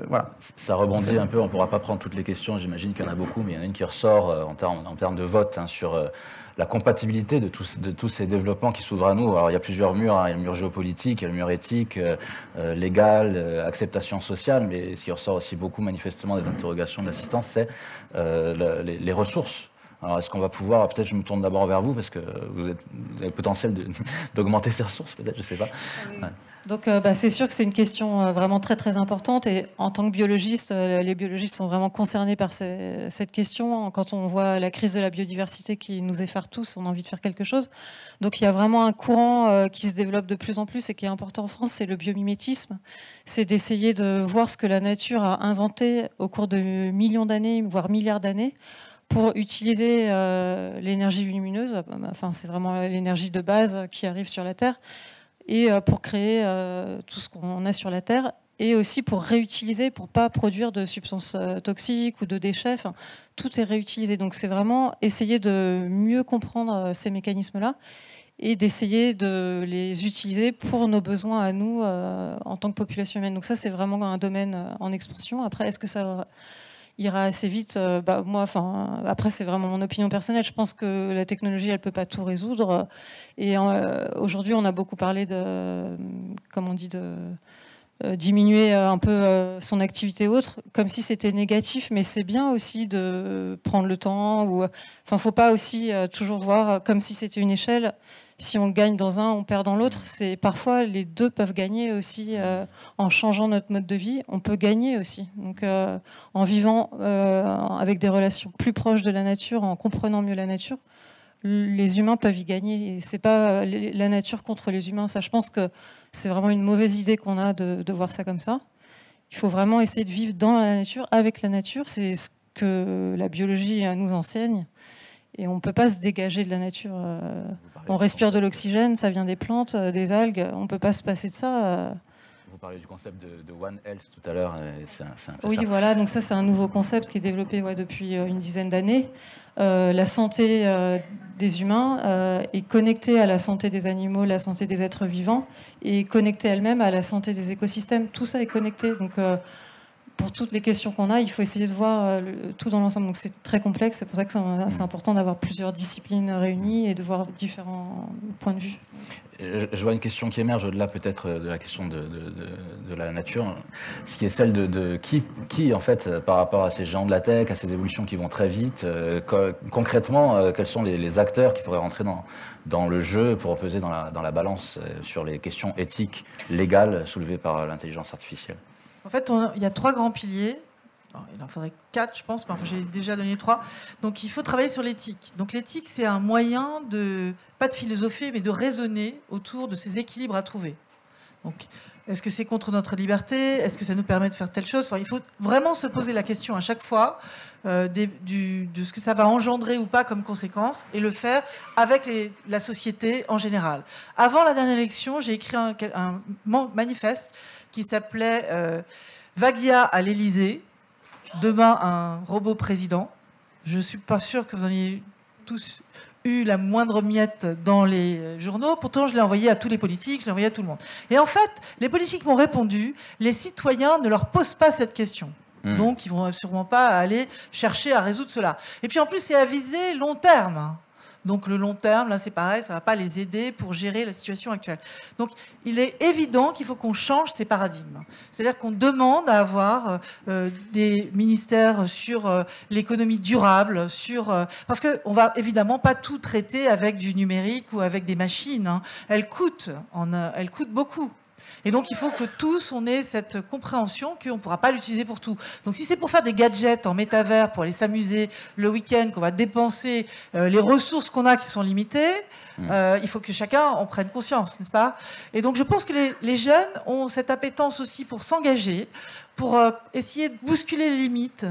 Voilà. Ça rebondit un peu, on ne pourra pas prendre toutes les questions, j'imagine qu'il y en a beaucoup, mais il y en a une qui ressort en termes de vote sur la compatibilité de tous ces développements qui s'ouvrent à nous. Alors il y a plusieurs murs, hein. Il y a le mur géopolitique, il y a le mur éthique, légal, acceptation sociale, mais ce qui ressort aussi beaucoup manifestement des interrogations de l'assistance, c'est les ressources. Alors, est-ce qu'on va pouvoir, peut-être je me tourne d'abord vers vous, parce que vous avez le potentiel d'augmenter ces ressources, peut-être, je ne sais pas. Oui. Ouais. Donc, c'est sûr que c'est une question vraiment très, très importante. Et en tant que biologiste, les biologistes sont vraiment concernés par cette question. Quand on voit la crise de la biodiversité qui nous effare tous, on a envie de faire quelque chose. Donc, il y a vraiment un courant qui se développe de plus en plus et qui est important en France, c'est le biomimétisme. C'est d'essayer de voir ce que la nature a inventé au cours de millions d'années, voire milliards d'années, pour utiliser l'énergie lumineuse, enfin c'est vraiment l'énergie de base qui arrive sur la Terre, et pour créer tout ce qu'on a sur la Terre, et aussi pour réutiliser, pour pas produire de substances toxiques ou de déchets. Enfin, tout est réutilisé. Donc c'est vraiment essayer de mieux comprendre ces mécanismes-là et d'essayer de les utiliser pour nos besoins à nous en tant que population humaine. Donc ça, c'est vraiment un domaine en expansion. Après, est-ce que ça ira assez vite? Après, c'est vraiment mon opinion personnelle. Je pense que la technologie, elle peut pas tout résoudre. Et aujourd'hui, on a beaucoup parlé diminuer un peu son activité autre, comme si c'était négatif. Mais c'est bien aussi de prendre le temps. Faut pas aussi toujours voir comme si c'était une échelle. Si on gagne dans un, on perd dans l'autre. C'est parfois les deux peuvent gagner aussi en changeant notre mode de vie. On peut gagner aussi. Donc, en vivant avec des relations plus proches de la nature, en comprenant mieux la nature, les humains peuvent y gagner. Et c'est pas la nature contre les humains. Ça, je pense que c'est vraiment une mauvaise idée qu'on a de voir ça comme ça. Il faut vraiment essayer de vivre dans la nature, avec la nature. C'est ce que la biologie nous enseigne. Et on ne peut pas se dégager de la nature. On respire de l'oxygène, ça vient des plantes, des algues. On ne peut pas se passer de ça. Vous parlez du concept de One Health tout à l'heure. Oui, voilà. Donc ça, c'est un nouveau concept qui est développé depuis une dizaine d'années. La santé des humains est connectée à la santé des animaux, la santé des êtres vivants, et connectée elle-même à la santé des écosystèmes. Tout ça est connecté. Donc pour toutes les questions qu'on a, il faut essayer de voir tout dans l'ensemble. Donc c'est très complexe, c'est pour ça que c'est important d'avoir plusieurs disciplines réunies et de voir différents points de vue. Je vois une question qui émerge au-delà peut-être de la question de la nature, ce qui est celle de qui en fait, par rapport à ces géants de la tech, à ces évolutions qui vont très vite, concrètement, quels sont les acteurs qui pourraient rentrer dans le jeu pour peser dans la balance sur les questions éthiques, légales soulevées par l'intelligence artificielle? En fait, il y a 3 grands piliers. Il en faudrait 4, je pense, mais enfin, j'ai déjà donné 3. Donc, il faut travailler sur l'éthique. Donc, l'éthique, c'est un moyen pas de philosopher, mais de raisonner autour de ces équilibres à trouver. Donc, est-ce que c'est contre notre liberté? Est-ce que ça nous permet de faire telle chose? Enfin, il faut vraiment se poser la question à chaque fois de ce que ça va engendrer ou pas comme conséquence, et le faire avec la société en général. Avant la dernière élection, j'ai écrit un manifeste qui s'appelait Vagia à l'Élysée, demain un robot président. Je ne suis pas sûre que vous en ayez tous eu la moindre miette dans les journaux. Pourtant, je l'ai envoyé à tous les politiques, je l'ai envoyé à tout le monde. Et en fait, les politiques m'ont répondu, les citoyens ne leur posent pas cette question. Donc, ils ne vont sûrement pas aller chercher à résoudre cela. Et puis, en plus, c'est à viser long terme. Donc le long terme, là c'est pareil, ça ne va pas les aider pour gérer la situation actuelle. Donc il est évident qu'il faut qu'on change ces paradigmes. C'est-à-dire qu'on demande à avoir des ministères sur l'économie durable, parce qu'on ne va évidemment pas tout traiter avec du numérique ou avec des machines. Hein. Elles coûtent beaucoup. Et donc, il faut que tous, on ait cette compréhension qu'on ne pourra pas l'utiliser pour tout. Donc, si c'est pour faire des gadgets en métavers, pour aller s'amuser le week-end, qu'on va dépenser les ressources qu'on a qui sont limitées, il faut que chacun en prenne conscience, n'est-ce pas? Et donc, je pense que les jeunes ont cette appétence aussi pour s'engager, pour essayer de bousculer les limites.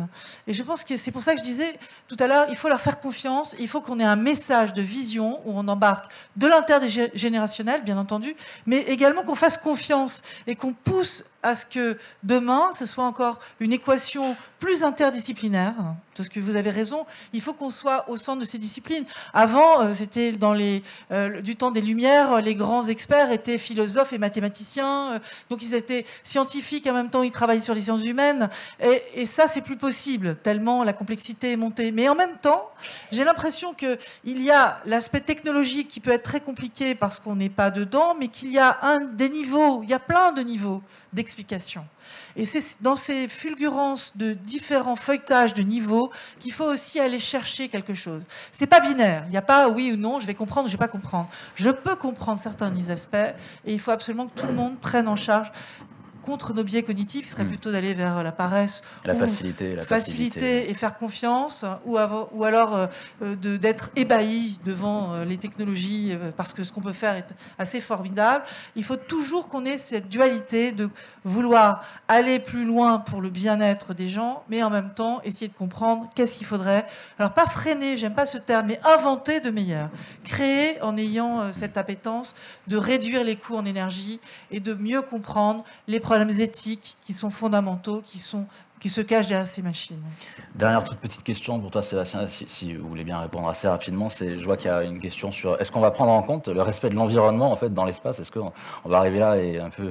Et je pense que c'est pour ça que je disais tout à l'heure, il faut leur faire confiance, il faut qu'on ait un message de vision où on embarque de l'intergénérationnel, bien entendu, mais également qu'on fasse confiance et qu'on pousse à ce que demain, ce soit encore une équation plus interdisciplinaire, parce que vous avez raison, il faut qu'on soit au centre de ces disciplines. Avant, c'était du temps des Lumières, les grands experts étaient philosophes et mathématiciens, donc ils étaient scientifiques, en même temps ils travaillaient sur les sciences humaines, et ça c'est plus possible, tellement la complexité est montée. Mais en même temps, j'ai l'impression qu'il y a l'aspect technologique qui peut être très compliqué parce qu'on n'est pas dedans, mais qu'il y a des niveaux, il y a plein de niveaux d'explication. Et c'est dans ces fulgurances de différents feuilletages de niveaux qu'il faut aussi aller chercher quelque chose. C'est pas binaire. Il n'y a pas oui ou non, je vais comprendre ou je vais pas comprendre. Je peux comprendre certains aspects et il faut absolument que tout le monde prenne en charge contre nos biais cognitifs, qui serait plutôt d'aller vers la paresse, la facilité et faire confiance, ou alors d'être ébahi devant les technologies, parce que ce qu'on peut faire est assez formidable. Il faut toujours qu'on ait cette dualité de vouloir aller plus loin pour le bien-être des gens, mais en même temps essayer de comprendre qu'est-ce qu'il faudrait. Alors pas freiner, j'aime pas ce terme, mais inventer de meilleur. Créer en ayant cette appétence de réduire les coûts en énergie et de mieux comprendre les problèmes éthiques qui sont fondamentaux, qui se cachent derrière ces machines. Dernière toute petite question pour toi, Sébastien, si vous voulez bien répondre assez rapidement. Je vois qu'il y a une question sur est-ce qu'on va prendre en compte le respect de l'environnement en fait, dans l'espace? Est-ce qu'on va arriver là et un peu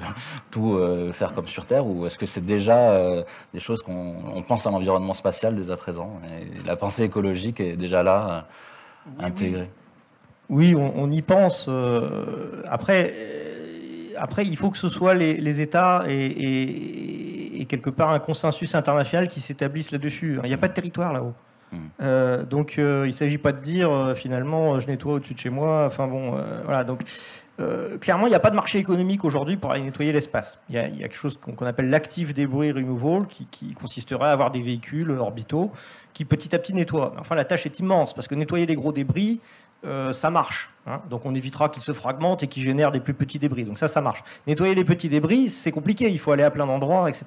tout faire comme sur Terre, ou est-ce que c'est déjà des choses qu'on pense à l'environnement spatial dès à présent, et la pensée écologique est déjà là, intégrée? Oui, on y pense. Après, il faut que ce soit les États et quelque part un consensus international qui s'établisse là-dessus. Il n'y a pas de territoire là-haut. Donc, il ne s'agit pas de dire, finalement, je nettoie au-dessus de chez moi. Enfin bon, voilà. Donc, clairement, il n'y a pas de marché économique aujourd'hui pour aller nettoyer l'espace. Il y a quelque chose qu'on appelle l'active debris removal, qui consisterait à avoir des véhicules orbitaux qui petit à petit nettoient. Enfin, la tâche est immense, parce que nettoyer les gros débris, ça marche. Donc on évitera qu'ils se fragmentent et qu'ils génèrent des plus petits débris. Donc ça marche. Nettoyer les petits débris, c'est compliqué. Il faut aller à plein d'endroits, etc.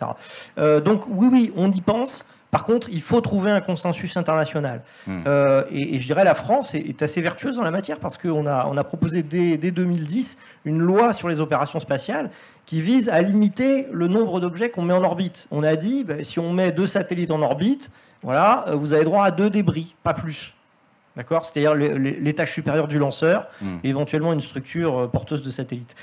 Donc oui, on y pense. Par contre, il faut trouver un consensus international. Et je dirais la France est assez vertueuse dans la matière, parce qu'on a proposé dès 2010 une loi sur les opérations spatiales qui vise à limiter le nombre d'objets qu'on met en orbite. On a dit, si on met 2 satellites en orbite, voilà, vous avez droit à 2 débris, pas plus. D'accord ? C'est-à-dire l'étage supérieur du lanceur, et éventuellement une structure porteuse de satellites.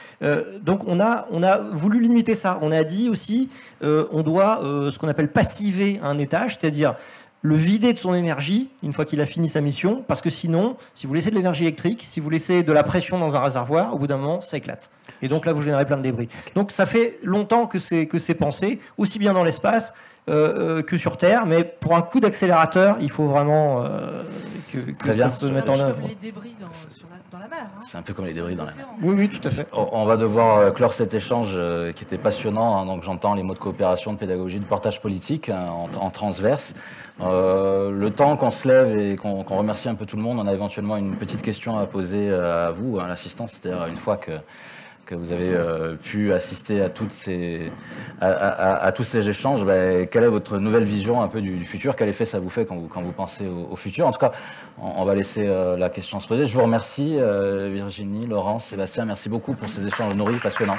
Donc on a voulu limiter ça. On a dit aussi, on doit ce qu'on appelle passiver un étage, c'est-à-dire le vider de son énergie une fois qu'il a fini sa mission, parce que sinon, si vous laissez de l'énergie électrique, si vous laissez de la pression dans un réservoir, au bout d'un moment, ça éclate. Et donc là, vous générez plein de débris. Donc ça fait longtemps que c'est pensé, aussi bien dans l'espace que sur Terre, mais pour un coup d'accélérateur, il faut vraiment que ça se mette en œuvre. Comme les débris dans la mer. C'est un peu comme les débris dans la mer. Oui, tout à fait. On va devoir clore cet échange qui était passionnant. Donc j'entends les mots de coopération, de pédagogie, de portage politique en transverse. Le temps qu'on se lève et qu'on remercie un peu tout le monde, on a éventuellement une petite question à poser à vous, à l'assistance. C'est-à-dire une fois que vous avez pu assister à tous ces échanges, quelle est votre nouvelle vision un peu du futur? Quel effet ça vous fait quand vous pensez au futur? En tout cas, on va laisser la question se poser. Je vous remercie, Virginie, Laurence, Sébastien, merci beaucoup pour ces échanges nourris, passionnants.